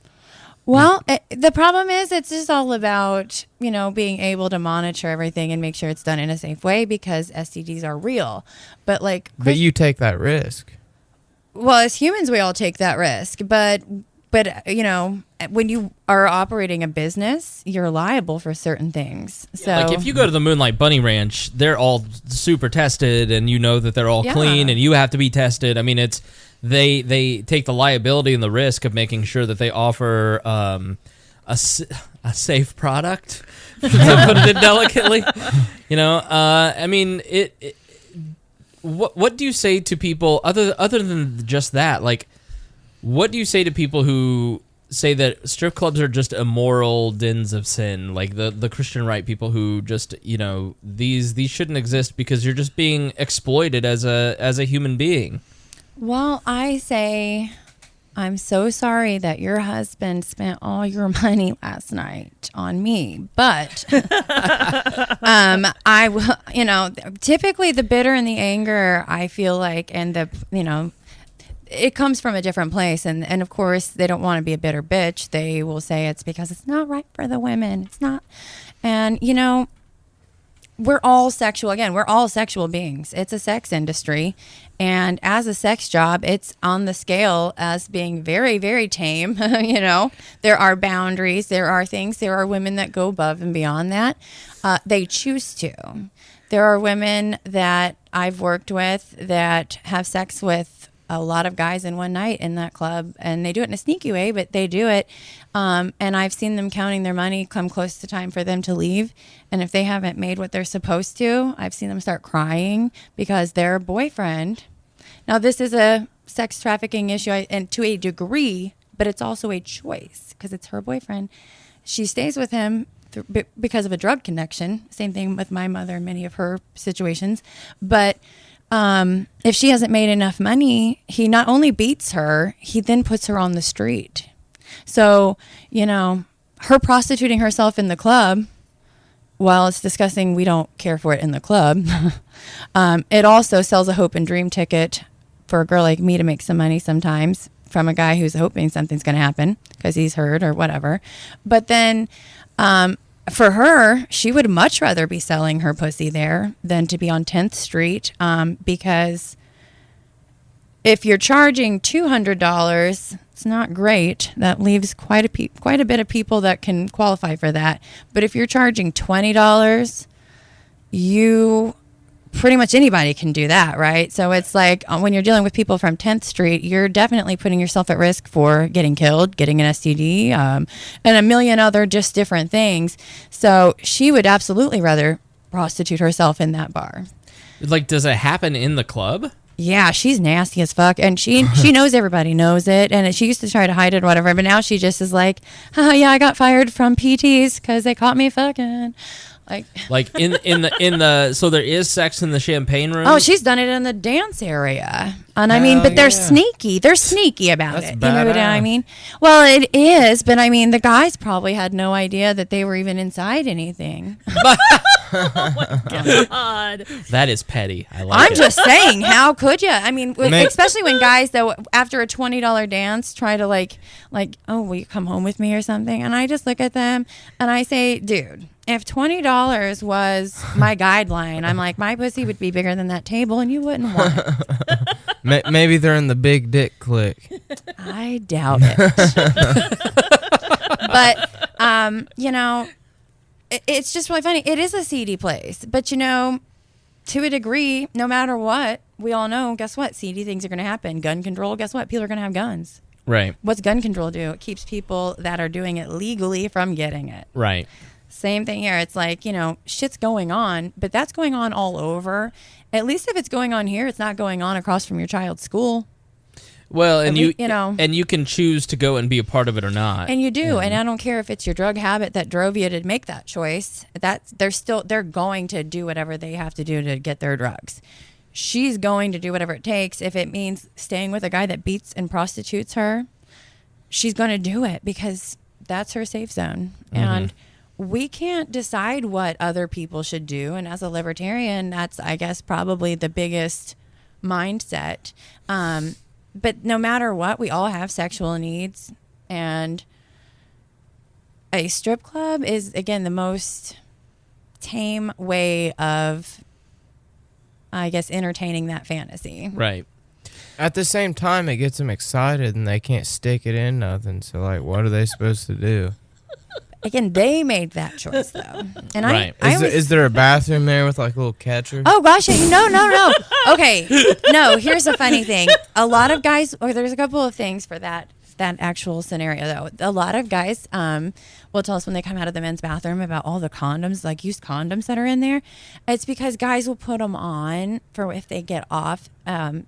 [SPEAKER 5] Well, the problem is it's just all about being able to monitor everything and make sure it's done in a safe way, because STDs are real. But
[SPEAKER 4] but you take that risk.
[SPEAKER 5] Well, as humans, we all take that risk, but when you are operating a business, you're liable for certain things. So,
[SPEAKER 1] like if you go to the Moonlight Bunny Ranch, they're all super tested, and you know that they're all clean, and you have to be tested. I mean, it's they take the liability and the risk of making sure that they offer a safe product, to put it delicately. I mean, What do you say to people other than just that? Like, what do you say to people who say that strip clubs are just immoral dens of sin, like the Christian right people who just these shouldn't exist because you're just being exploited as a human being? Well,
[SPEAKER 5] I say, I'm so sorry that your husband spent all your money last night on me, but I will. Typically the bitter and the anger, I feel like, and it comes from a different place, and of course they don't want to be a bitter bitch. They will say it's because it's not right for the women. It's not, and we're all sexual. Again, we're all sexual beings. It's a sex industry, and as a sex job, it's on the scale as being very, very tame. There are boundaries. There are things. There are women that go above and beyond that. They choose to. There are women that I've worked with that have sex with a lot of guys in one night in that club, and they do it in a sneaky way, but they do it. And I've seen them counting their money come close to time for them to leave. And if they haven't made what they're supposed to, I've seen them start crying because their boyfriend. Now, this is a sex trafficking issue, and to a degree, but it's also a choice because it's her boyfriend. She stays with him because of a drug connection. Same thing with my mother and many of her situations. But if she hasn't made enough money, he not only beats her, he then puts her on the street. So, her prostituting herself in the club, while it's disgusting, we don't care for it in the club. It also sells a hope and dream ticket for a girl like me to make some money sometimes from a guy who's hoping something's going to happen because he's hurt or whatever. But then, for her, she would much rather be selling her pussy there than to be on 10th Street, because if you're charging $200, it's not great. That leaves quite a bit of people that can qualify for that. But if you're charging $20, pretty much anybody can do that, right? So it's like when you're dealing with people from 10th Street, you're definitely putting yourself at risk for getting killed, getting an STD, and a million other just different things. So she would absolutely rather prostitute herself in that bar.
[SPEAKER 1] Like, does it happen in the club?
[SPEAKER 5] Yeah, she's nasty as fuck, and she knows everybody knows it, and she used to try to hide it or whatever, but now she just is like, yeah, I got fired from PTs because they caught me fucking. Like
[SPEAKER 1] in the so there is sex in the champagne room.
[SPEAKER 5] Oh, she's done it in the dance area. And I mean, but they're
[SPEAKER 4] yeah.
[SPEAKER 5] sneaky. They're sneaky about
[SPEAKER 4] That's
[SPEAKER 5] it. You know what I
[SPEAKER 4] badass.
[SPEAKER 5] mean? Well, it is, but I mean, the guys probably had no idea that they were even inside anything.
[SPEAKER 3] God.
[SPEAKER 1] That is petty. I like
[SPEAKER 5] I'm
[SPEAKER 1] it.
[SPEAKER 5] just saying, how could you? I mean,
[SPEAKER 4] Man.
[SPEAKER 5] especially when guys, though, after a $20 dance, try to like, oh, will you come home with me or something? And I just look at them and I say, dude, if $20 was my guideline, I'm like, my pussy would be bigger than that table and you wouldn't want it.
[SPEAKER 4] Maybe they're in the big dick clique.
[SPEAKER 5] I doubt it. But, you know, it's just really funny. It is a seedy place. But, you know, to a degree, no matter what, we all know, guess what? Seedy things are going to happen. Gun control, guess what? People are going to have guns.
[SPEAKER 1] Right.
[SPEAKER 5] What's gun control do? It keeps people that are doing it legally from getting it.
[SPEAKER 1] Right.
[SPEAKER 5] Same thing here. It's like, you know, shit's going on, but that's going on all over. At least if it's going on here, it's not going on across from your child's school.
[SPEAKER 1] Well, and you
[SPEAKER 5] know,
[SPEAKER 1] and you can choose to go and be a part of it or not.
[SPEAKER 5] and you do. And I don't care if it's your drug habit that drove you to make that choice. They're going to do whatever they have to do to get their drugs. She's going to do whatever it takes. If it means staying with a guy that beats and prostitutes her, she's going to do it because that's her safe zone. And we can't decide what other people should do. And as a libertarian, that's, I guess, probably the biggest mindset. But no matter what, we all have sexual needs. And a strip club is, again, the most tame way of, I guess, entertaining that fantasy.
[SPEAKER 1] Right.
[SPEAKER 4] At the same time, it gets them excited and they can't stick it in nothing. So, like, what are they supposed to do?
[SPEAKER 5] Again, they made that choice, though. And
[SPEAKER 1] Right.
[SPEAKER 4] Is there a bathroom there with, like, a little catcher?
[SPEAKER 5] Oh gosh, no. Okay, no. Here's a funny thing. A lot of guys, or there's a couple of things for that actual scenario though. A lot of guys will tell us when they come out of the men's bathroom about all the condoms, like used condoms that are in there. It's because guys will put them on for if they get off,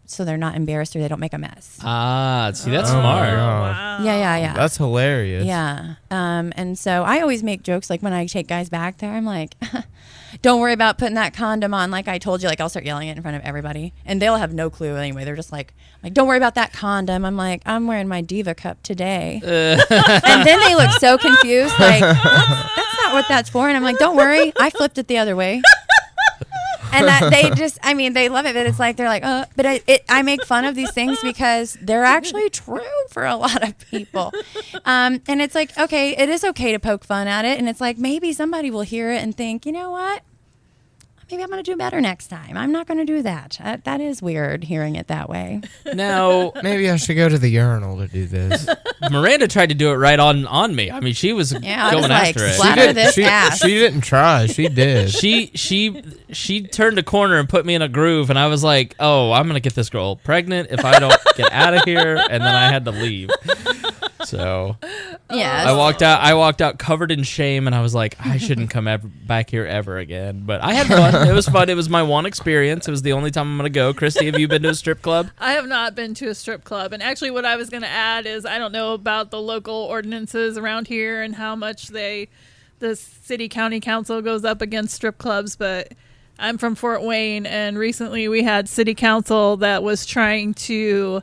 [SPEAKER 5] so they're not embarrassed or they don't make a mess.
[SPEAKER 1] Ah, see, that's
[SPEAKER 4] Oh,
[SPEAKER 1] smart.
[SPEAKER 4] my God.
[SPEAKER 3] Wow.
[SPEAKER 5] Yeah.
[SPEAKER 4] That's hilarious.
[SPEAKER 5] Yeah. And so I always make jokes, like when I take guys back there, I'm like, don't worry about putting that condom on. Like I told you, like I'll start yelling it in front of everybody and they'll have no clue anyway. They're just like, don't worry about that condom. I'm like, I'm wearing my Diva cup today. And then they look so confused. Like, that's not what that's for. And I'm like, don't worry. I flipped it the other way. And that they just, I mean, they love it, but it's like, they're like, but I make fun of these things because they're actually true for a lot of people. And it's like, okay, it is okay to poke fun at it. And it's like, maybe somebody will hear it and think, you know what? Maybe I'm going to do better next time. I'm not going to do that. That is weird hearing it that way.
[SPEAKER 1] Now,
[SPEAKER 4] Maybe I should go to the urinal to do this.
[SPEAKER 1] Miranda tried to do it right on me. I mean, she was
[SPEAKER 5] Yeah, I
[SPEAKER 1] going
[SPEAKER 5] was like,
[SPEAKER 1] after it.
[SPEAKER 5] splatter this ass.
[SPEAKER 4] She didn't try. She did.
[SPEAKER 1] She turned a corner and put me in a groove, and I was like, "Oh, I'm gonna get this girl pregnant if I don't get out of here." And then I had to leave. So
[SPEAKER 5] Yeah.
[SPEAKER 1] I walked out covered in shame, and I was like, I shouldn't come back here ever again. But I had fun. It was fun. It was my one experience. It was the only time I'm gonna go. Christy, have you been to a strip club?
[SPEAKER 3] I have not been to a strip club. And actually what I was going to add is I don't know about the local ordinances around here and how much the city county council goes up against strip clubs, but I'm from Fort Wayne, and recently we had city council that was trying to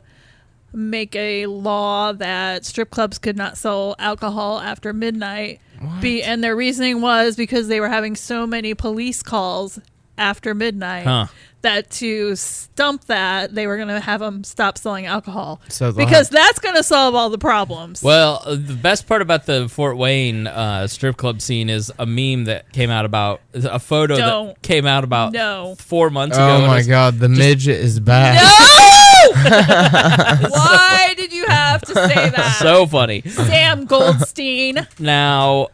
[SPEAKER 3] make a law that strip clubs could not sell alcohol after midnight. And their reasoning was because they were having so many police calls after midnight that to stump that, they were going to have them stop selling alcohol.
[SPEAKER 4] So
[SPEAKER 3] because that's going to solve all the problems.
[SPEAKER 1] Well, the best part about the Fort Wayne strip club scene is a meme that came out about a photo that came out about 4 months ago.
[SPEAKER 4] Oh my God, the midget is back.
[SPEAKER 3] Why did you have to say that?
[SPEAKER 1] So funny.
[SPEAKER 3] Sam Goldstein.
[SPEAKER 1] Now,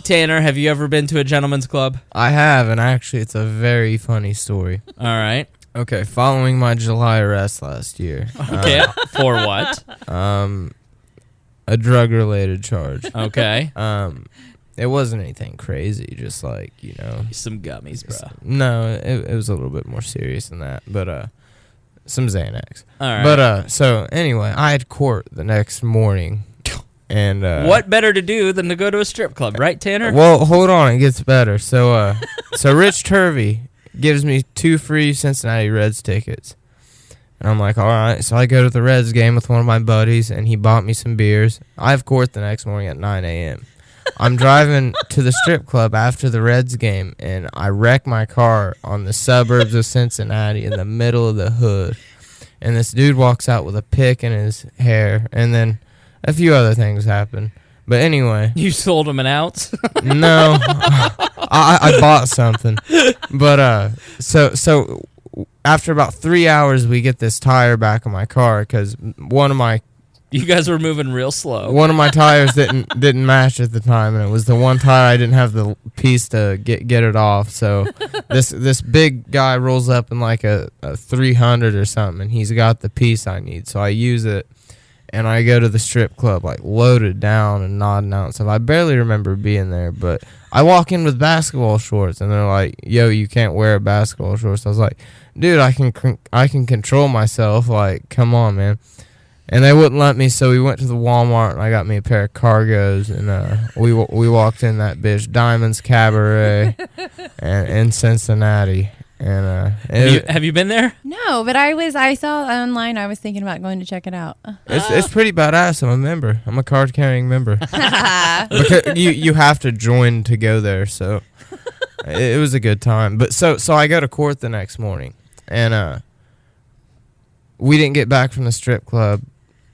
[SPEAKER 1] Tanner, have you ever been to a gentleman's club?
[SPEAKER 4] I have, and actually, it's a very funny story.
[SPEAKER 1] All right.
[SPEAKER 4] Okay, following my July arrest last year.
[SPEAKER 1] Okay. For what?
[SPEAKER 4] A drug-related charge.
[SPEAKER 1] Okay.
[SPEAKER 4] It wasn't anything crazy, just like, you know.
[SPEAKER 1] Some gummies, bro.
[SPEAKER 4] No, it was a little bit more serious than that, but some Xanax.
[SPEAKER 1] All right.
[SPEAKER 4] But so anyway, I had court the next morning, and
[SPEAKER 1] what better to do than to go to a strip club, right, Tanner?
[SPEAKER 4] Well, hold on, it gets better. So so Rich Turvey gives me 2 free Cincinnati Reds tickets, And I'm like, all right. So I go to the Reds game with one of my buddies, and he bought me some beers. I have court the next morning at 9 a.m. I'm driving to the strip club after the Reds game, and I wreck my car on the suburbs of Cincinnati in the middle of the hood. And this dude walks out with a pick in his hair, and then a few other things happen. But anyway.
[SPEAKER 1] You sold him an ounce?
[SPEAKER 4] No. I bought something. But so after about 3 hours, we get this tire back on my car because
[SPEAKER 1] You guys were moving real slow.
[SPEAKER 4] one of my tires didn't match at the time, and it was the one tire I didn't have the piece to get it off. So this big guy rolls up in like a 300 or something, and he's got the piece I need. So I use it, and I go to the strip club like loaded down and nodding out. So I barely remember being there, but I walk in with basketball shorts, and they're like, "Yo, you can't wear basketball shorts." I was like, "Dude, I can control myself. Like, come on, man." And they wouldn't let me, so we went to the Walmart, and I got me a pair of cargos, and we walked in that bitch, Diamonds Cabaret, in Cincinnati. And
[SPEAKER 1] have you been there?
[SPEAKER 5] No, but I saw online. I was thinking about going to check it out.
[SPEAKER 4] it's pretty badass. I'm a member. I'm a card carrying member. Because you have to join to go there, so it was a good time. But so I go to court the next morning, and we didn't get back from the strip club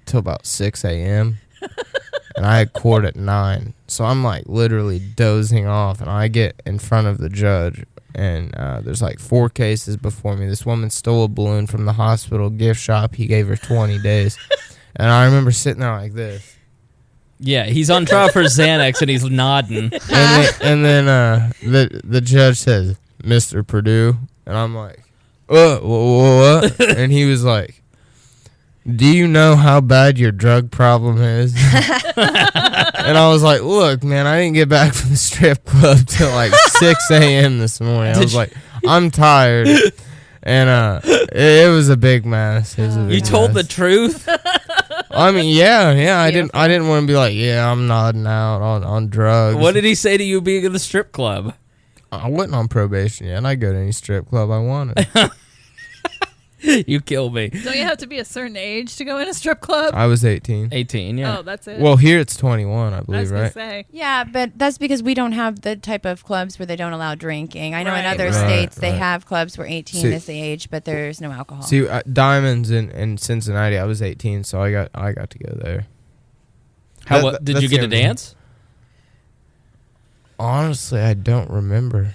[SPEAKER 4] till about 6 a.m. and I had court at 9. So I'm like literally dozing off, and I get in front of the judge, and there's like 4 cases before me. This woman stole a balloon from the hospital gift shop. He gave her 20 days. And I remember sitting there like this.
[SPEAKER 1] Yeah, he's on trial for Xanax, and he's nodding.
[SPEAKER 4] And then the judge says, "Mr. Perdew," and I'm like, what? And he was like, "Do you know how bad your drug problem is?" And I was like, "Look, man, I didn't get back from the strip club till like 6 a.m. this morning." I was like, "I'm tired." And it was a big mess.
[SPEAKER 1] You told the truth?
[SPEAKER 4] I mean, yeah. I didn't want to be like, "Yeah, I'm nodding out on drugs."
[SPEAKER 1] What did he say to you being in the strip club?
[SPEAKER 4] I wasn't on probation yet, and I'd go to any strip club I wanted.
[SPEAKER 1] You kill me.
[SPEAKER 3] Don't you have to be a certain age to go in a strip club?
[SPEAKER 4] I was 18.
[SPEAKER 1] 18, yeah.
[SPEAKER 3] Oh, that's it.
[SPEAKER 4] Well, here it's 21, I
[SPEAKER 3] I was
[SPEAKER 4] believe,
[SPEAKER 3] gonna
[SPEAKER 4] right?
[SPEAKER 3] say.
[SPEAKER 5] Yeah, but that's because we don't have the type of clubs where they don't allow drinking. I know in
[SPEAKER 3] Right.
[SPEAKER 5] other
[SPEAKER 4] Right,
[SPEAKER 5] states they
[SPEAKER 4] right.
[SPEAKER 5] have clubs where 18 is the age, but there's no alcohol.
[SPEAKER 4] See, Diamonds in Cincinnati, I was 18, so I got to go there.
[SPEAKER 1] Did you get to dance?
[SPEAKER 4] Honestly, I don't remember.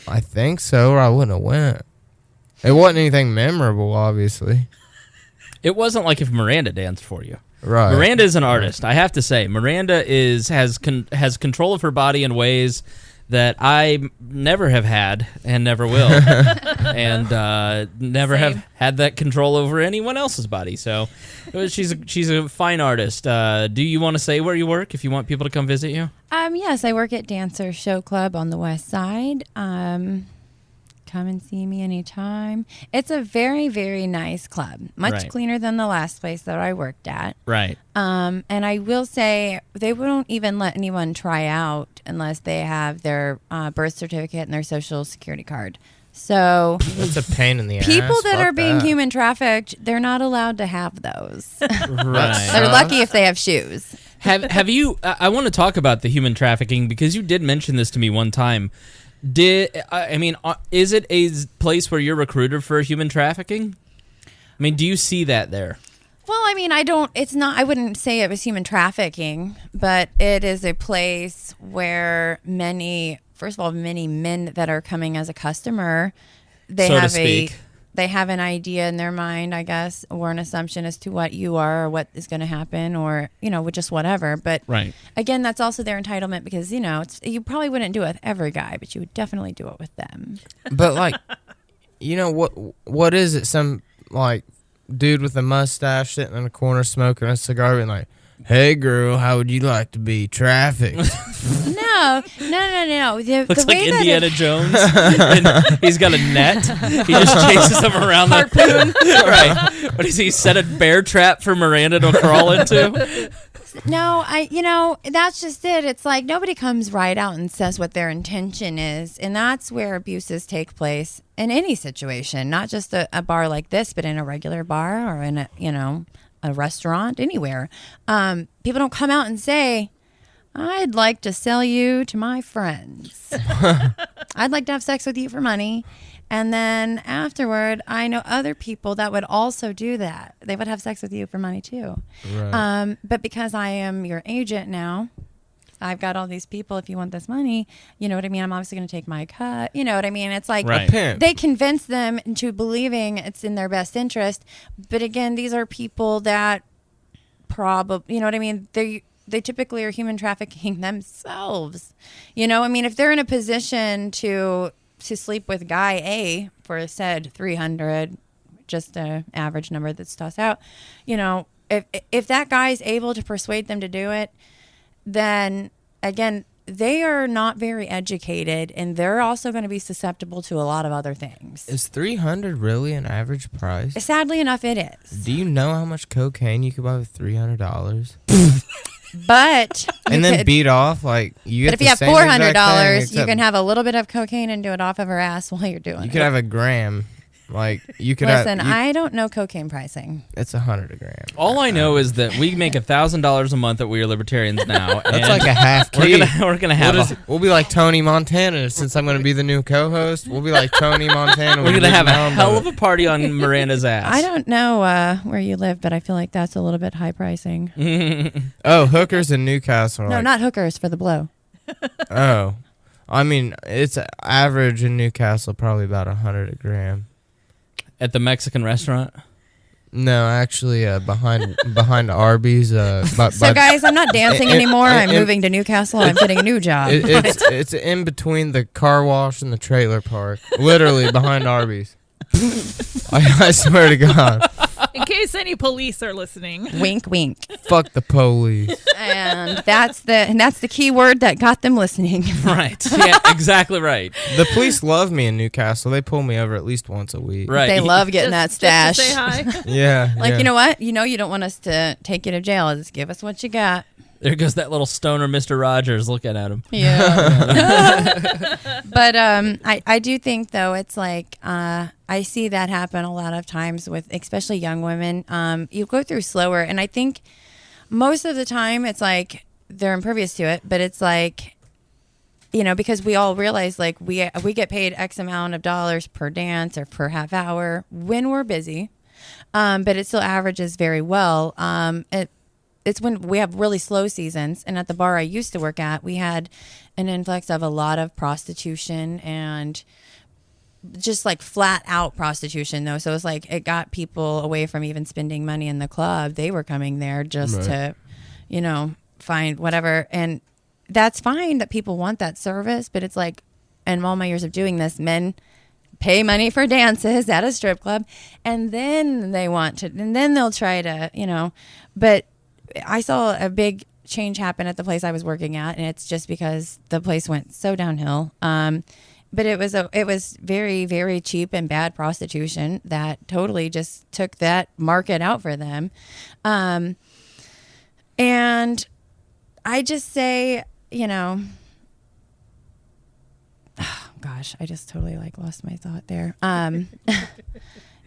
[SPEAKER 4] I think so, or I wouldn't have went. It wasn't anything memorable, obviously.
[SPEAKER 1] It wasn't like if Miranda danced for you.
[SPEAKER 4] Right.
[SPEAKER 1] Miranda is an artist. I have to say, Miranda has control of her body in ways that I never have had and never will, and never
[SPEAKER 3] Same.
[SPEAKER 1] have had that control over anyone else's body. So she's a fine artist. Do you want to say where you work if you want people to come visit you?
[SPEAKER 5] Yes, I work at Dancer Show Club on the West Side. Come and see me anytime. It's a very, very nice club. Much
[SPEAKER 1] Right.
[SPEAKER 5] cleaner than the last place that I worked at.
[SPEAKER 1] Right.
[SPEAKER 5] And I will say they won't even let anyone try out unless they have their birth certificate and their social security card. So
[SPEAKER 4] It's a pain in the ass.
[SPEAKER 5] people that
[SPEAKER 4] Fuck
[SPEAKER 5] are being
[SPEAKER 4] that.
[SPEAKER 5] human trafficked, they're not allowed to have those.
[SPEAKER 1] Right.
[SPEAKER 5] They're lucky if they have shoes.
[SPEAKER 1] Have you? I want to talk about the human trafficking because you did mention this to me one time. Is it a place where you're recruited for human trafficking? I mean, do you see that there?
[SPEAKER 5] Well, I mean, I wouldn't say it was human trafficking, but it is a place where many men that are coming as a customer, they
[SPEAKER 1] So to
[SPEAKER 5] have
[SPEAKER 1] speak.
[SPEAKER 5] they have an idea in their mind, I guess, or an assumption as to what you are or what is going to happen or, just whatever. But
[SPEAKER 1] Right.
[SPEAKER 5] again, that's also their entitlement because, you probably wouldn't do it with every guy, but you would definitely do it with them.
[SPEAKER 4] But like, what is it? Some like dude with a mustache sitting in a corner smoking a cigar and like, "Hey girl, how would you like to be trafficked?"
[SPEAKER 5] No.
[SPEAKER 1] Looks like Indiana Jones. And he's got a net. He just chases them around the harpoon. Right. What is he set a bear trap for Miranda to crawl into?
[SPEAKER 5] that's just it. It's like nobody comes right out and says what their intention is. And that's where abuses take place in any situation, not just a bar like this, but in a regular bar or in a restaurant, anywhere. People don't come out and say, I'd like to sell you to my friends. I'd like to have sex with you for money. And then afterward, I know other people that would also do that. They would have sex with you for money too.
[SPEAKER 4] Right.
[SPEAKER 5] But because I am your agent now, I've got all these people. If you want this money, you know what I mean? I'm obviously going to take my cut. You know what I mean? It's like
[SPEAKER 1] Right.
[SPEAKER 4] A pimp.
[SPEAKER 5] they convince them into believing it's in their best interest. But again, these are people that probably, you know what I mean? They typically are human trafficking themselves. You know, I mean, if they're in a position to sleep with guy A for said 300, just an average number that's tossed out, you know, if that guy's able to persuade them to do it, then again, they are not very educated, and they're also going to be susceptible to a lot of other things.
[SPEAKER 4] Is 300 really an average price?
[SPEAKER 5] Sadly enough, it is.
[SPEAKER 4] Do you know how much cocaine you could buy with $300?
[SPEAKER 5] But
[SPEAKER 4] And then beat off like you.
[SPEAKER 5] but
[SPEAKER 4] Get
[SPEAKER 5] if you have
[SPEAKER 4] the same exact thing,
[SPEAKER 5] $400, you
[SPEAKER 4] except
[SPEAKER 5] can have a little bit of cocaine and do it off of her ass while you're doing it.
[SPEAKER 4] You could have a gram. Like you could.
[SPEAKER 5] Listen,
[SPEAKER 4] have,
[SPEAKER 5] I don't know cocaine pricing.
[SPEAKER 4] It's 100 a gram.
[SPEAKER 1] All I know is that we make $1,000 a month at We Are Libertarians now.
[SPEAKER 4] That's
[SPEAKER 1] and
[SPEAKER 4] like a half key.
[SPEAKER 1] we're gonna have
[SPEAKER 4] We'll be like Tony Montana since I'm going to be the new co-host. We'll be like Tony Montana.
[SPEAKER 1] we're gonna have a hell of a party on Miranda's ass.
[SPEAKER 5] I don't know where you live, but I feel like that's a little bit high pricing.
[SPEAKER 4] Oh, hookers in Newcastle.
[SPEAKER 5] No, not hookers for the blow.
[SPEAKER 4] Oh, I mean it's average in Newcastle, probably about 100 a gram.
[SPEAKER 1] At the Mexican restaurant.
[SPEAKER 4] No, actually, behind Arby's.
[SPEAKER 5] So, guys, I'm not dancing anymore. I'm moving to Newcastle. I'm getting a new job.
[SPEAKER 4] It's in between the car wash and the trailer park. Literally behind Arby's. I swear to God.
[SPEAKER 3] In case any police are listening.
[SPEAKER 5] Wink, wink.
[SPEAKER 4] Fuck the police.
[SPEAKER 5] And that's the key word that got them listening.
[SPEAKER 1] Right. Yeah, exactly right.
[SPEAKER 4] The police love me in Newcastle. They pull me over at least once a week.
[SPEAKER 1] Right.
[SPEAKER 5] They love getting that stash.
[SPEAKER 3] Just to say hi.
[SPEAKER 4] Yeah.
[SPEAKER 5] Like,
[SPEAKER 4] yeah.
[SPEAKER 5] you know what? You know you don't want us to take you to jail. Just give us what you got.
[SPEAKER 1] There goes that little stoner Mr. Rogers looking at him.
[SPEAKER 5] Yeah. But I do think, though, it's like I see that happen a lot of times with especially young women. You go through slower, and I think most of the time it's like they're impervious to it, but it's like, you know, because we all realize like we get paid X amount of dollars per dance or per half hour when we're busy, but it still averages very well. It's when we have really slow seasons, and at the bar I used to work at, we had an influx of a lot of prostitution and just like flat out prostitution though. So it's like it got people away from even spending money in the club. They were coming there just to, you know, find whatever. And that's fine that people want that service, but it's like, in all my years of doing this, men pay money for dances at a strip club, and then they'll try to, you know, but I saw a big change happen at the place I was working at, and it's just because the place went so downhill. But it was very, very cheap and bad prostitution that totally just took that market out for them. And I just say, you know, oh gosh, I just totally like lost my thought there.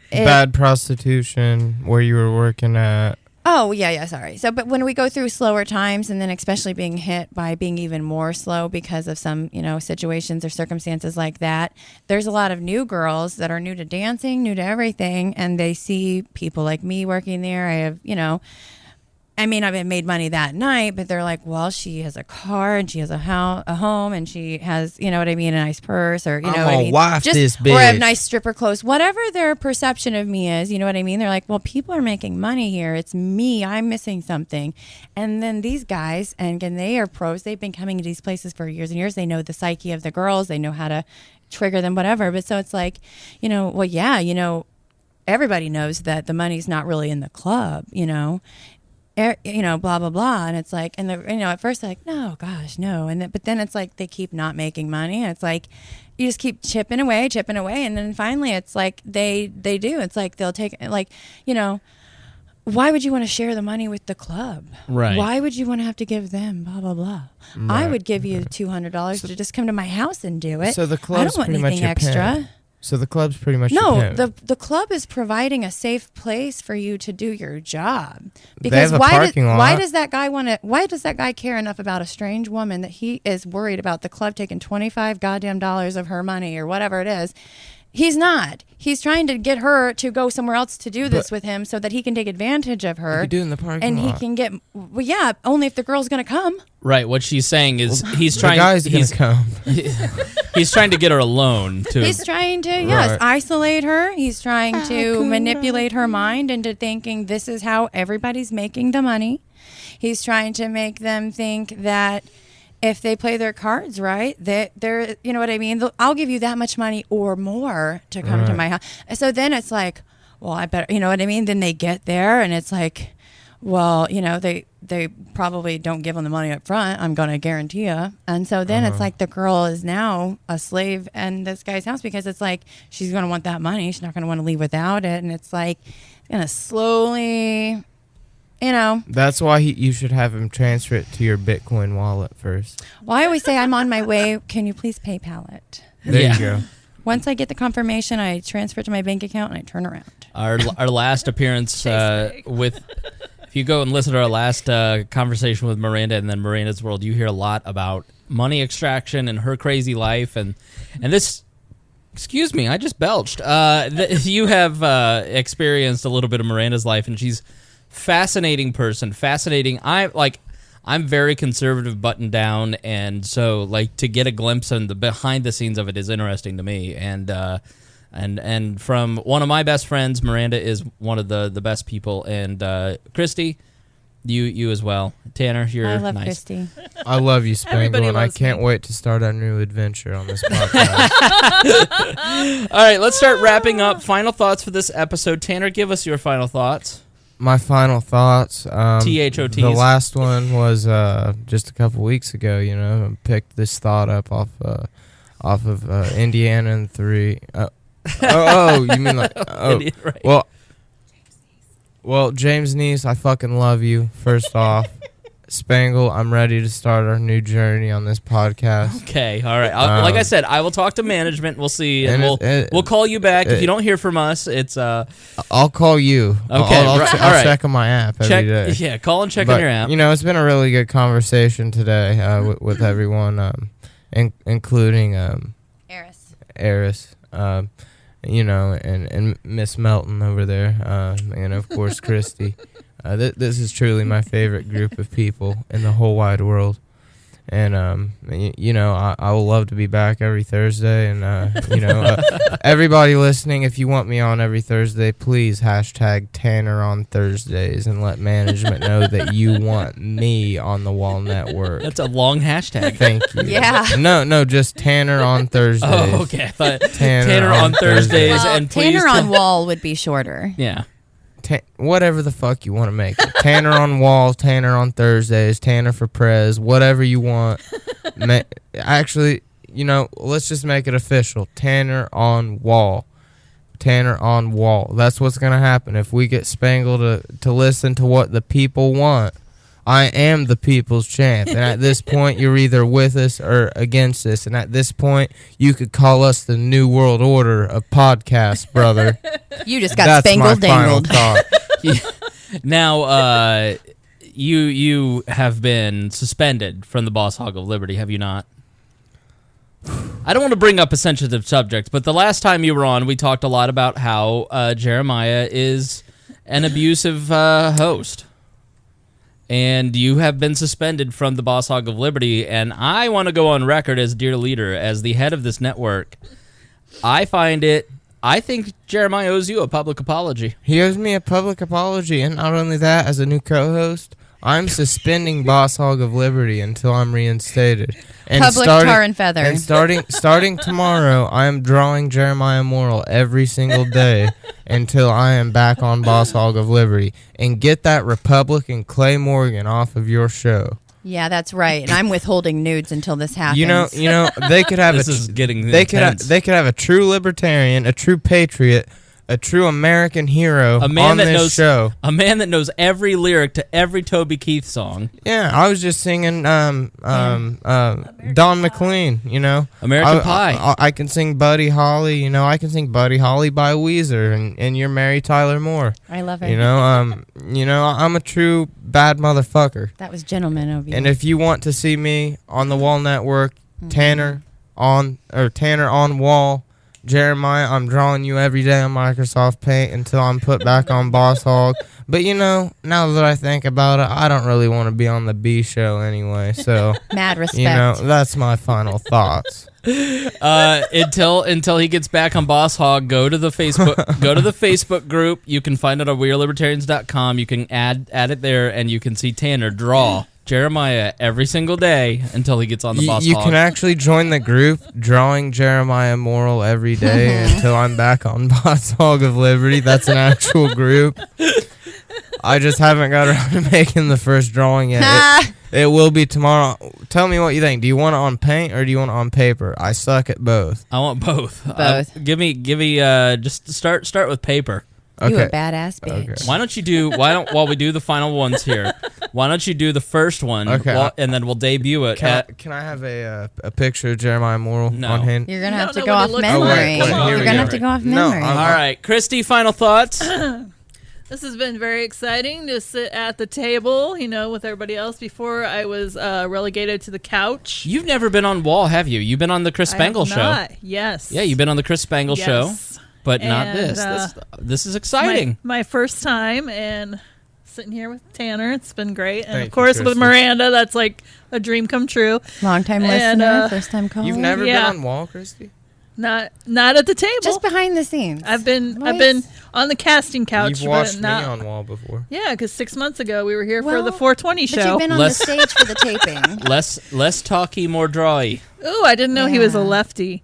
[SPEAKER 4] Bad prostitution where you were working at.
[SPEAKER 5] Oh, yeah, sorry. So, but when we go through slower times, and then especially being hit by being even more slow because of some, you know, situations or circumstances like that, there's a lot of new girls that are new to dancing, new to everything, and they see people like me working there. I have, you know, I may not have made money that night, but they're like, well, she has a car and she has a home, and she has, you know what I mean, a nice purse, or, you know what I mean?
[SPEAKER 4] Wife this bitch.
[SPEAKER 5] Or have nice stripper clothes, whatever their perception of me is, you know what I mean? They're like, well, people are making money here. It's me. I'm missing something. And then these guys, and again, they are pros. They've been coming to these places for years and years. They know the psyche of the girls. They know how to trigger them, whatever. But so it's like, you know, well, yeah, you know, everybody knows that the money's not really in the club, you know, blah, blah, blah. And it's like, and you know, at first they're like, no, gosh, no. And but then it's like, they keep not making money. And it's like, you just keep chipping away. And then finally it's like, they do. It's like, they'll take, like, you know, why would you want to share the money with the club?
[SPEAKER 1] Right.
[SPEAKER 5] Why would you want to have to give them blah, blah, blah? I would give you $200 to just come to my house and do it.
[SPEAKER 4] So the club's
[SPEAKER 5] I don't want
[SPEAKER 4] pretty much
[SPEAKER 5] anything
[SPEAKER 4] your
[SPEAKER 5] extra.
[SPEAKER 4] pimp. So the club's pretty much
[SPEAKER 5] No,
[SPEAKER 4] your pimp.
[SPEAKER 5] the club is providing a safe place for you to do your job.
[SPEAKER 4] They
[SPEAKER 5] Because
[SPEAKER 4] have a parking lot.
[SPEAKER 5] why does that guy care enough about a strange woman that he is worried about the club taking $25 goddamn dollars of her money or whatever it is? He's not. He's trying to get her to go somewhere else to do this with him so that he can take advantage of her.
[SPEAKER 4] You do it in the parking
[SPEAKER 5] and
[SPEAKER 4] lot.
[SPEAKER 5] he can get, well, yeah, only if the girl's going to come.
[SPEAKER 1] Right. What she's saying is he's trying.
[SPEAKER 4] The guy's going to come.
[SPEAKER 1] He's trying to get her alone.
[SPEAKER 5] He's trying to,
[SPEAKER 4] Right.
[SPEAKER 5] isolate her. He's trying to manipulate her mind into thinking this is how everybody's making the money. He's trying to make them think that if they play their cards right, they're, you know what I mean? I'll give you that much money or more to come to my house. So then it's like, well, I better, you know what I mean? Then they get there and it's like, well, you know, they probably don't give them the money up front. I'm going to guarantee you. And so then it's like the girl is now a slave in this guy's house because it's like she's going to want that money. She's not going to want to leave without it. And it's like going to slowly, you know.
[SPEAKER 4] That's why you should have him transfer it to your Bitcoin wallet first.
[SPEAKER 5] Well, I always say I'm on my way. Can you please PayPal it?
[SPEAKER 4] There
[SPEAKER 1] Yeah.
[SPEAKER 4] you go.
[SPEAKER 5] Once I get the confirmation, I transfer it to my bank account and I turn around.
[SPEAKER 1] Our last appearance with. If you go and listen to our last conversation with Miranda and then Miranda's World, you hear a lot about money extraction and her crazy life and this. Excuse me, I just belched. You have experienced a little bit of Miranda's life, and she's fascinating person. Fascinating. I'm very conservative, buttoned down, and so like to get a glimpse on the behind the scenes of it is interesting to me. And from one of my best friends, Maranda is one of the best people, and Kristi, you as well. Tanner, you're
[SPEAKER 5] I love
[SPEAKER 1] nice.
[SPEAKER 5] Kristi.
[SPEAKER 4] I love you, Spangle,
[SPEAKER 3] Everybody
[SPEAKER 4] and I
[SPEAKER 3] loves
[SPEAKER 4] can't
[SPEAKER 3] me.
[SPEAKER 4] wait to start our new adventure on this podcast.
[SPEAKER 1] All right, let's start wrapping up. Final thoughts for this episode. Tanner, give us your final thoughts.
[SPEAKER 4] My final thoughts.
[SPEAKER 1] THOTs.
[SPEAKER 4] The last one was just a couple weeks ago. You know, I picked this thought up off of Indiana and 3. You mean like
[SPEAKER 1] Right.
[SPEAKER 4] Well, James Neese, I fucking love you. First off, Spangle, I'm ready to start our new journey on this podcast.
[SPEAKER 1] Okay, all right. Like I said, I will talk to management. We'll see, and
[SPEAKER 4] and
[SPEAKER 1] we'll call you back if you don't hear from us. It's
[SPEAKER 4] I'll call you.
[SPEAKER 1] Okay,
[SPEAKER 4] I'll
[SPEAKER 1] right,
[SPEAKER 4] check
[SPEAKER 1] all right.
[SPEAKER 4] check on my app every day.
[SPEAKER 1] Yeah, call and check
[SPEAKER 4] But,
[SPEAKER 1] on your app.
[SPEAKER 4] You know, it's been a really good conversation today with everyone, including Aeris. You know, and Miss Melton over there, and of course Kristi. This is truly my favorite group of people in the whole wide world, and you know, I will love to be back every Thursday, and you know, everybody listening, if you want me on every Thursday, please hashtag Tanner on Thursdays and let management know that you want me on the Wall Network.
[SPEAKER 1] That's a long hashtag.
[SPEAKER 4] Thank you.
[SPEAKER 5] Yeah.
[SPEAKER 4] No, just Tanner on Thursdays.
[SPEAKER 1] Oh, okay. I thought
[SPEAKER 4] Tanner
[SPEAKER 1] on
[SPEAKER 4] on
[SPEAKER 1] Thursdays,
[SPEAKER 5] Well,
[SPEAKER 1] and please
[SPEAKER 5] Tanner on
[SPEAKER 1] tell-
[SPEAKER 5] wall would be shorter.
[SPEAKER 1] Yeah.
[SPEAKER 4] Whatever the fuck you want to make it. Tanner on Wall, Tanner on Thursdays, Tanner for Prez, whatever you want. Actually, you know, let's just make it official. Tanner on Wall. Tanner on Wall. That's what's going to happen. If we get Spangle to listen to what the people want, I am the people's champ. And at this point, you're either with us or against us. And at this point, you could call us the New World Order of podcasts, brother.
[SPEAKER 5] You just got
[SPEAKER 4] That's my
[SPEAKER 5] spangled
[SPEAKER 4] final
[SPEAKER 5] dangled.
[SPEAKER 4] thought.
[SPEAKER 1] Now, you have been suspended from the Boss Hog of Liberty, have you not? I don't want to bring up a sensitive subject, but the last time you were on, we talked a lot about how Jeremiah is an abusive host. And you have been suspended from the Boss Hog of Liberty, and I want to go on record as dear leader, as the head of this network. I think Jeremiah owes you a public apology.
[SPEAKER 4] He owes me a public apology, and not only that, as a new co-host, I'm suspending Boss Hog of Liberty until I'm reinstated. And
[SPEAKER 5] Public tar and feather.
[SPEAKER 4] And starting tomorrow, I am drawing Jeremiah Morrill every single day until I am back on Boss Hog of Liberty. And get that Republican Clay Morgan off of your show.
[SPEAKER 5] Yeah, that's right. And I'm withholding nudes until this happens.
[SPEAKER 4] You know, they could have
[SPEAKER 1] This is getting
[SPEAKER 4] they could
[SPEAKER 1] intense.
[SPEAKER 4] they could have a true libertarian, a true patriot, a true American hero
[SPEAKER 1] A man
[SPEAKER 4] on
[SPEAKER 1] that
[SPEAKER 4] this
[SPEAKER 1] knows
[SPEAKER 4] show.
[SPEAKER 1] a man that knows every lyric to every Toby Keith song.
[SPEAKER 4] Yeah, I was just singing Don McLean, you know.
[SPEAKER 1] American Pie.
[SPEAKER 4] I can sing Buddy Holly, you know. I can sing Buddy Holly by Weezer, and you're Mary Tyler Moore.
[SPEAKER 5] I love it.
[SPEAKER 4] You know, I'm a true bad motherfucker.
[SPEAKER 5] That was Gentleman over
[SPEAKER 4] And if you want to see me on the Wall Network, Tanner on Wall, Jeremiah, I'm drawing you every day on Microsoft Paint until I'm put back on Boss Hog. But you know, now that I think about it, I don't really want to be on the B show anyway. So
[SPEAKER 5] Mad respect.
[SPEAKER 4] you know, that's my final thoughts.
[SPEAKER 1] Until he gets back on Boss Hog, go to the Facebook group. You can find it on wearelibertarians.com. You can add it there, and you can see Tanner draw Jeremiah every single day until he gets on the Boss Hog.
[SPEAKER 4] You can actually join the group drawing Jeremiah Moral every day until I'm back on Boss Hog of Liberty. That's an actual group. I just haven't got around to making the first drawing yet. It will be tomorrow. Tell me what you think. Do you want it on paint or do you want it on paper? I suck at both.
[SPEAKER 1] I want both.
[SPEAKER 5] Both.
[SPEAKER 1] Give me. Just start with paper.
[SPEAKER 5] You
[SPEAKER 4] Okay.
[SPEAKER 5] a badass bitch.
[SPEAKER 4] Okay.
[SPEAKER 1] While we do the final ones here, why don't you do the first one?
[SPEAKER 4] Okay.
[SPEAKER 1] And then we'll debut it.
[SPEAKER 4] Can I have a picture of Jeremiah Moral
[SPEAKER 1] No.
[SPEAKER 4] on hand?
[SPEAKER 5] You're gonna
[SPEAKER 3] You
[SPEAKER 5] have
[SPEAKER 3] don't
[SPEAKER 5] to
[SPEAKER 3] know
[SPEAKER 5] go
[SPEAKER 3] what
[SPEAKER 5] off
[SPEAKER 3] it looks
[SPEAKER 5] memory.
[SPEAKER 3] like.
[SPEAKER 4] Wait, here
[SPEAKER 5] You're
[SPEAKER 4] we
[SPEAKER 5] gonna
[SPEAKER 4] go.
[SPEAKER 5] have to go off
[SPEAKER 4] No,
[SPEAKER 5] memory.
[SPEAKER 1] All right, Kristi, final thoughts.
[SPEAKER 3] This has been very exciting to sit at the table, you know, with everybody else. Before I was relegated to the couch.
[SPEAKER 1] You've never been on Wall, have you? You've been on the Chris Spangle
[SPEAKER 3] I have
[SPEAKER 1] show.
[SPEAKER 3] not. Yes.
[SPEAKER 1] Yeah, you've been on the Chris Spangle show,
[SPEAKER 3] Yes.
[SPEAKER 1] but not
[SPEAKER 3] And,
[SPEAKER 1] this. This is exciting.
[SPEAKER 3] My first time and sitting here with Tanner. It's been great. And
[SPEAKER 4] Thank
[SPEAKER 3] of
[SPEAKER 4] you,
[SPEAKER 3] course with
[SPEAKER 4] Kristi.
[SPEAKER 3] Miranda, that's like a dream come true.
[SPEAKER 5] Long time
[SPEAKER 3] And,
[SPEAKER 5] listener, first time caller.
[SPEAKER 4] You've never
[SPEAKER 3] Yeah.
[SPEAKER 4] been on Wall, Kristi?
[SPEAKER 3] Not at the table.
[SPEAKER 5] Just behind the scenes.
[SPEAKER 3] I've been
[SPEAKER 5] Nice.
[SPEAKER 3] on the casting couch,
[SPEAKER 4] You've watched
[SPEAKER 3] but not.
[SPEAKER 4] me on Wall before.
[SPEAKER 3] Yeah, because 6 months ago we were here for
[SPEAKER 5] Well,
[SPEAKER 3] the 420
[SPEAKER 5] But
[SPEAKER 3] show.
[SPEAKER 5] you've been on
[SPEAKER 1] Less-
[SPEAKER 5] the stage for the taping.
[SPEAKER 1] Less talky, more drawy.
[SPEAKER 3] Ooh, I didn't know he was a
[SPEAKER 5] Yeah.
[SPEAKER 3] lefty.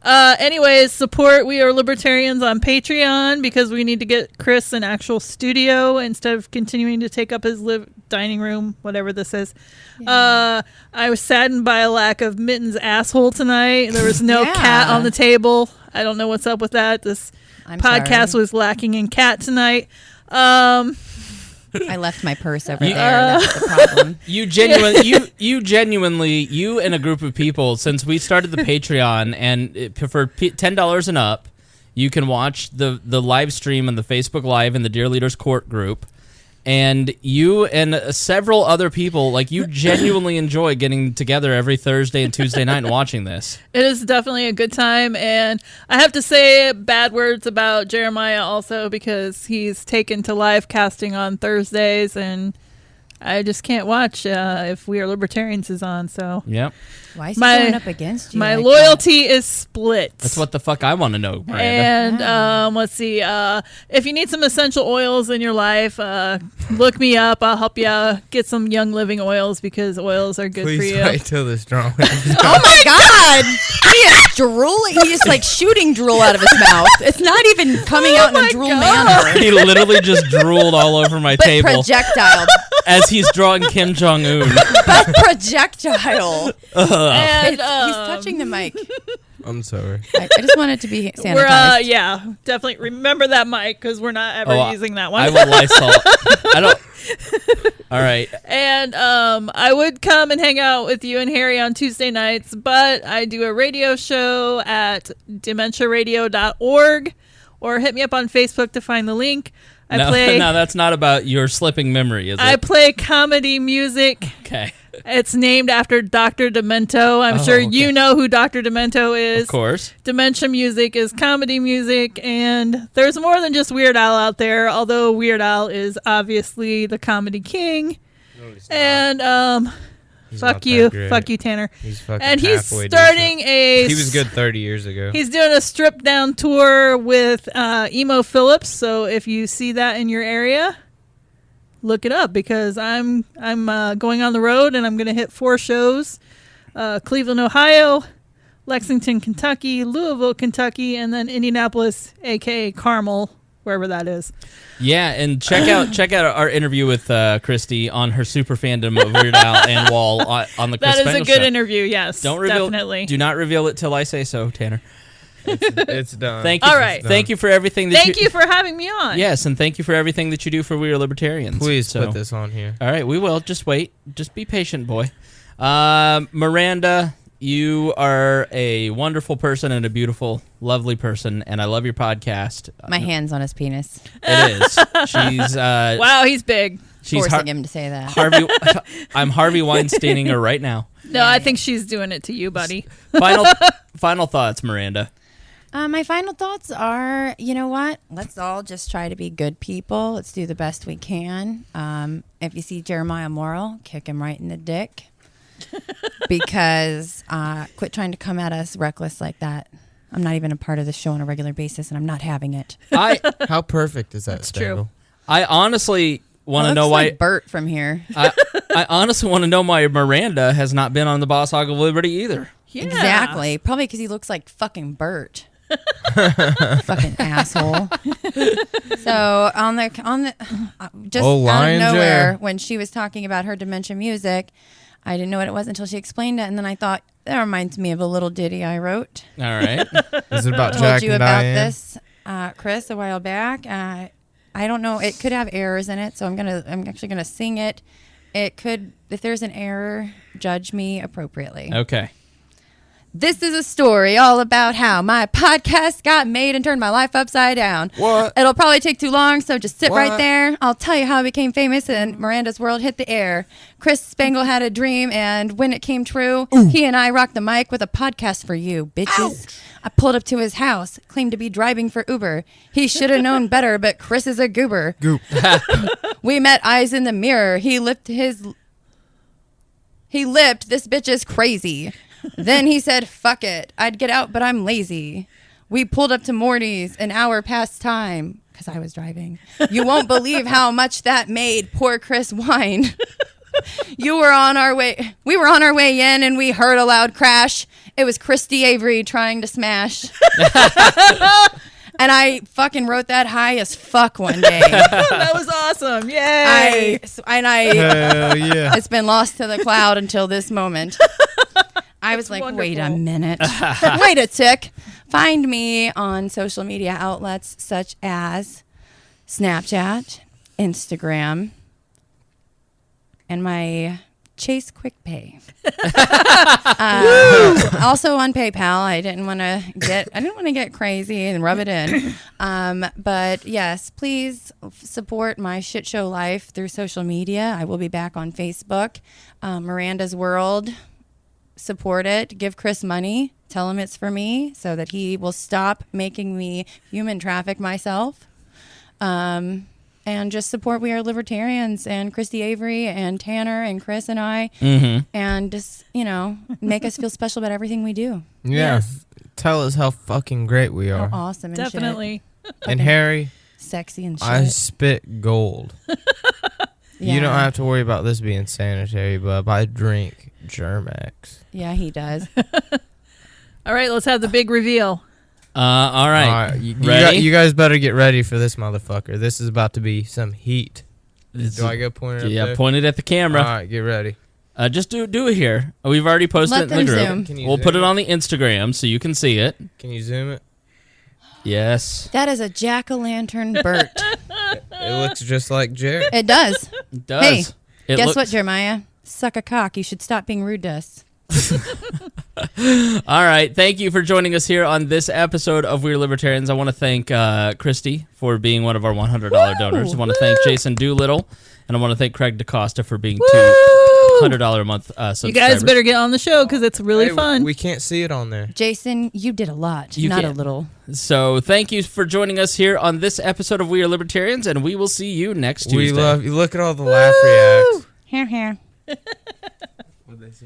[SPEAKER 3] Anyways, support We Are Libertarians on Patreon because we need to get Chris an actual studio instead of continuing to take up his dining room, whatever this is. I was saddened by a lack of Mitten's asshole tonight. There was no
[SPEAKER 5] Yeah.
[SPEAKER 3] cat on the table. I don't know what's up with that. This
[SPEAKER 5] I'm
[SPEAKER 3] podcast
[SPEAKER 5] sorry.
[SPEAKER 3] was lacking in cat tonight.
[SPEAKER 5] I left my purse over there. That's the problem.
[SPEAKER 1] You genuinely, you and a group of people, since we started the Patreon, and for $10 and up, you can watch the live stream on the Facebook Live in the Dear Leaders Court group. And you and several other people, like, you genuinely enjoy getting together every Thursday and Tuesday night and watching this.
[SPEAKER 3] It is definitely a good time, and I have to say bad words about Jeremiah also because he's taken to live casting on Thursdays, and I just can't watch if We Are Libertarians is on. So
[SPEAKER 1] Yep.
[SPEAKER 5] Why is he
[SPEAKER 3] My-
[SPEAKER 5] going up against you?
[SPEAKER 3] my
[SPEAKER 5] like
[SPEAKER 3] loyalty is split.
[SPEAKER 1] That's what the fuck I want to know, Miranda.
[SPEAKER 3] And let's see. If you need some essential oils in your life, look me up. I'll help you get some Young Living oils because oils are good for
[SPEAKER 4] Please
[SPEAKER 3] you.
[SPEAKER 4] wait till this drawing.
[SPEAKER 5] Oh my God! He is drooling. He is like shooting drool out of his mouth. It's not even coming out in a drool manner.
[SPEAKER 1] He literally just drooled all over my
[SPEAKER 5] But
[SPEAKER 1] table
[SPEAKER 5] projectile.
[SPEAKER 1] as he's drawing Kim Jong-un.
[SPEAKER 5] But projectile.
[SPEAKER 3] And
[SPEAKER 5] He's touching the mic.
[SPEAKER 4] I'm sorry.
[SPEAKER 5] I just want it to be sanitized.
[SPEAKER 3] we're yeah, definitely remember that mic because we're not ever using that one.
[SPEAKER 1] I will Lysol. I don't. All right.
[SPEAKER 3] And I would come and hang out with you and Harry on Tuesday nights, but I do a radio show at dementiaradio.org or hit me up on Facebook to find the link.
[SPEAKER 1] No, that's not about your slipping memory, is it?
[SPEAKER 3] I play comedy music.
[SPEAKER 1] Okay.
[SPEAKER 3] It's named after Dr. Demento. I'm sure
[SPEAKER 1] okay.
[SPEAKER 3] you know who Dr. Demento is.
[SPEAKER 1] Of course.
[SPEAKER 3] Dementia music is comedy music, and there's more than just Weird Al out there, although Weird Al is obviously the comedy king.
[SPEAKER 4] No, he's
[SPEAKER 3] And
[SPEAKER 4] He's
[SPEAKER 3] fuck
[SPEAKER 4] not
[SPEAKER 3] you.
[SPEAKER 4] that great.
[SPEAKER 3] Fuck you, Tanner.
[SPEAKER 4] He's fucking
[SPEAKER 3] And he's
[SPEAKER 4] halfway
[SPEAKER 3] starting
[SPEAKER 4] decent. He was good 30 years ago.
[SPEAKER 3] He's doing a stripped down tour with Emo Phillips. So if you see that in your area, look it up because I'm going on the road and I'm going to hit 4 shows: Cleveland, Ohio, Lexington, Kentucky, Louisville, Kentucky, and then Indianapolis, aka Carmel, wherever that is.
[SPEAKER 1] Yeah, and check out our interview with Kristi on her super fandom of Weird Al and Wall on the Chris
[SPEAKER 3] That is a
[SPEAKER 1] Spangle
[SPEAKER 3] good
[SPEAKER 1] show.
[SPEAKER 3] interview. Yes,
[SPEAKER 1] Don't reveal.
[SPEAKER 3] definitely.
[SPEAKER 1] Do not reveal it till I say so, Tanner.
[SPEAKER 4] It's done.
[SPEAKER 1] Thank you.
[SPEAKER 3] All right.
[SPEAKER 1] Thank you for everything.
[SPEAKER 3] Thank you for having me on.
[SPEAKER 1] Yes, and thank you for everything that you do for We Are Libertarians.
[SPEAKER 4] Please put this on here.
[SPEAKER 1] All right, we will. Just wait. Just be patient, boy. Miranda, you are a wonderful person and a beautiful, lovely person, and I love your podcast.
[SPEAKER 5] My hand's on his penis.
[SPEAKER 1] It is. She's
[SPEAKER 3] Wow, he's big.
[SPEAKER 1] she's
[SPEAKER 5] Forcing him to say that.
[SPEAKER 1] Harvey. I'm Harvey Weinsteining her right now.
[SPEAKER 3] No, I think she's doing it to you, buddy.
[SPEAKER 1] Final thoughts, Miranda.
[SPEAKER 5] My final thoughts are, you know what? Let's all just try to be good people. Let's do the best we can. If you see Jeremiah Morrill, kick him right in the dick. Because quit trying to come at us reckless like that. I'm not even a part of the show on a regular basis, and I'm not having it.
[SPEAKER 4] How perfect is that?
[SPEAKER 3] That's
[SPEAKER 4] Spangle?
[SPEAKER 3] true.
[SPEAKER 1] I honestly want to know why.
[SPEAKER 5] Like Bert from here.
[SPEAKER 1] I honestly want to know why Miranda has not been on the Boss Hog of Liberty either.
[SPEAKER 3] Yeah.
[SPEAKER 5] Exactly. Probably because he looks like fucking Bert. Fucking asshole. So on the just out
[SPEAKER 4] Lion
[SPEAKER 5] of nowhere,
[SPEAKER 4] J.
[SPEAKER 5] when she was talking about her dementia music, I didn't know what it was until she explained it, and then I thought that reminds me of a little ditty I wrote.
[SPEAKER 1] All right.
[SPEAKER 4] Is it about
[SPEAKER 5] I
[SPEAKER 4] Jack
[SPEAKER 5] told you
[SPEAKER 4] and
[SPEAKER 5] about
[SPEAKER 4] Diane?
[SPEAKER 5] this, Chris, a while back. I don't know. It could have errors in it, so I'm actually gonna sing it. It could, if there's an error, judge me appropriately.
[SPEAKER 1] Okay.
[SPEAKER 5] This is a story all about how my podcast got made and turned my life upside down.
[SPEAKER 4] What?
[SPEAKER 5] It'll probably take too long, so just sit right
[SPEAKER 4] What?
[SPEAKER 5] there. I'll tell you how I became famous and Miranda's world hit the air. Chris Spangle had a dream, and when it came true, he and I rocked the mic with a podcast for you, bitches. I pulled up to his house, claimed to be driving for Uber. He should have known better, but Chris is a goober.
[SPEAKER 4] Goop.
[SPEAKER 5] We met eyes in the mirror. He lipped, this bitch is crazy. Then he said, fuck it. I'd get out, but I'm lazy. We pulled up to Morty's an hour past time because I was driving. You won't believe how much that made poor Chris whine. We were on our way in and we heard a loud crash. It was Kristi Avery trying to smash. And I fucking wrote that high as fuck one day.
[SPEAKER 3] That was awesome. Yay.
[SPEAKER 4] Hell yeah.
[SPEAKER 5] It's been lost to the cloud until this moment. I was like, wait a
[SPEAKER 3] wonderful.
[SPEAKER 5] minute. Wait a tick. Find me on social media outlets such as Snapchat, Instagram, and my Chase Quick Pay. Also on PayPal. I didn't want to get crazy and rub it in. But yes, please support my shit show life through social media. I will be back on Facebook. Miranda's World. Support it. Give Chris money. Tell him it's for me so that he will stop making me human traffic myself. And just support We Are Libertarians and Kristi Avery and Tanner and Chris and I.
[SPEAKER 1] Mm-hmm.
[SPEAKER 5] And just, make us feel special about everything we do.
[SPEAKER 4] Yeah.
[SPEAKER 3] Yes.
[SPEAKER 4] Tell us how fucking great we
[SPEAKER 5] How
[SPEAKER 4] are.
[SPEAKER 5] awesome and
[SPEAKER 3] Definitely.
[SPEAKER 4] And Harry,
[SPEAKER 5] shit. Sexy and shit.
[SPEAKER 4] I spit gold. You don't have to worry about this being sanitary, bub. I drink Germ-X.
[SPEAKER 5] Yeah, he does.
[SPEAKER 3] All right, let's have the big reveal.
[SPEAKER 1] All right.
[SPEAKER 4] You guys better get ready for this motherfucker. This is about to be some heat. Do I go point it up there?
[SPEAKER 1] point it at the camera.
[SPEAKER 4] All right, get ready.
[SPEAKER 1] Just do it here. We've already posted
[SPEAKER 5] Let
[SPEAKER 1] it in the
[SPEAKER 5] them
[SPEAKER 1] group.
[SPEAKER 5] zoom.
[SPEAKER 4] Can you
[SPEAKER 1] We'll
[SPEAKER 4] zoom
[SPEAKER 1] put it on the Instagram so you can see it.
[SPEAKER 4] Can you zoom it?
[SPEAKER 1] Yes.
[SPEAKER 5] That is a jack-o'-lantern Bert.
[SPEAKER 4] It looks just like Jared.
[SPEAKER 5] It does.
[SPEAKER 1] It does.
[SPEAKER 5] Hey,
[SPEAKER 1] It
[SPEAKER 5] Guess
[SPEAKER 1] looks-
[SPEAKER 5] what, Jeremiah? Suck a cock. You should stop being rude to us.
[SPEAKER 1] All right. Thank you for joining us here on this episode of We're Libertarians. I want to thank Kristi for being one of our $100 donors. I want to thank Jason Doolittle, and I want to thank Craig DaCosta for being $200 a month subscribers.
[SPEAKER 3] You guys better get on the show because it's really
[SPEAKER 4] Hey,
[SPEAKER 3] fun.
[SPEAKER 4] We can't see it on there.
[SPEAKER 5] Jason, you did a lot,
[SPEAKER 1] You
[SPEAKER 5] not
[SPEAKER 1] can.
[SPEAKER 5] a little.
[SPEAKER 1] So thank you for joining us here on this episode of We Are Libertarians, and we will see you next Tuesday.
[SPEAKER 4] We love you. Look at all the laugh reacts.
[SPEAKER 5] Here, here.
[SPEAKER 4] What'd they say?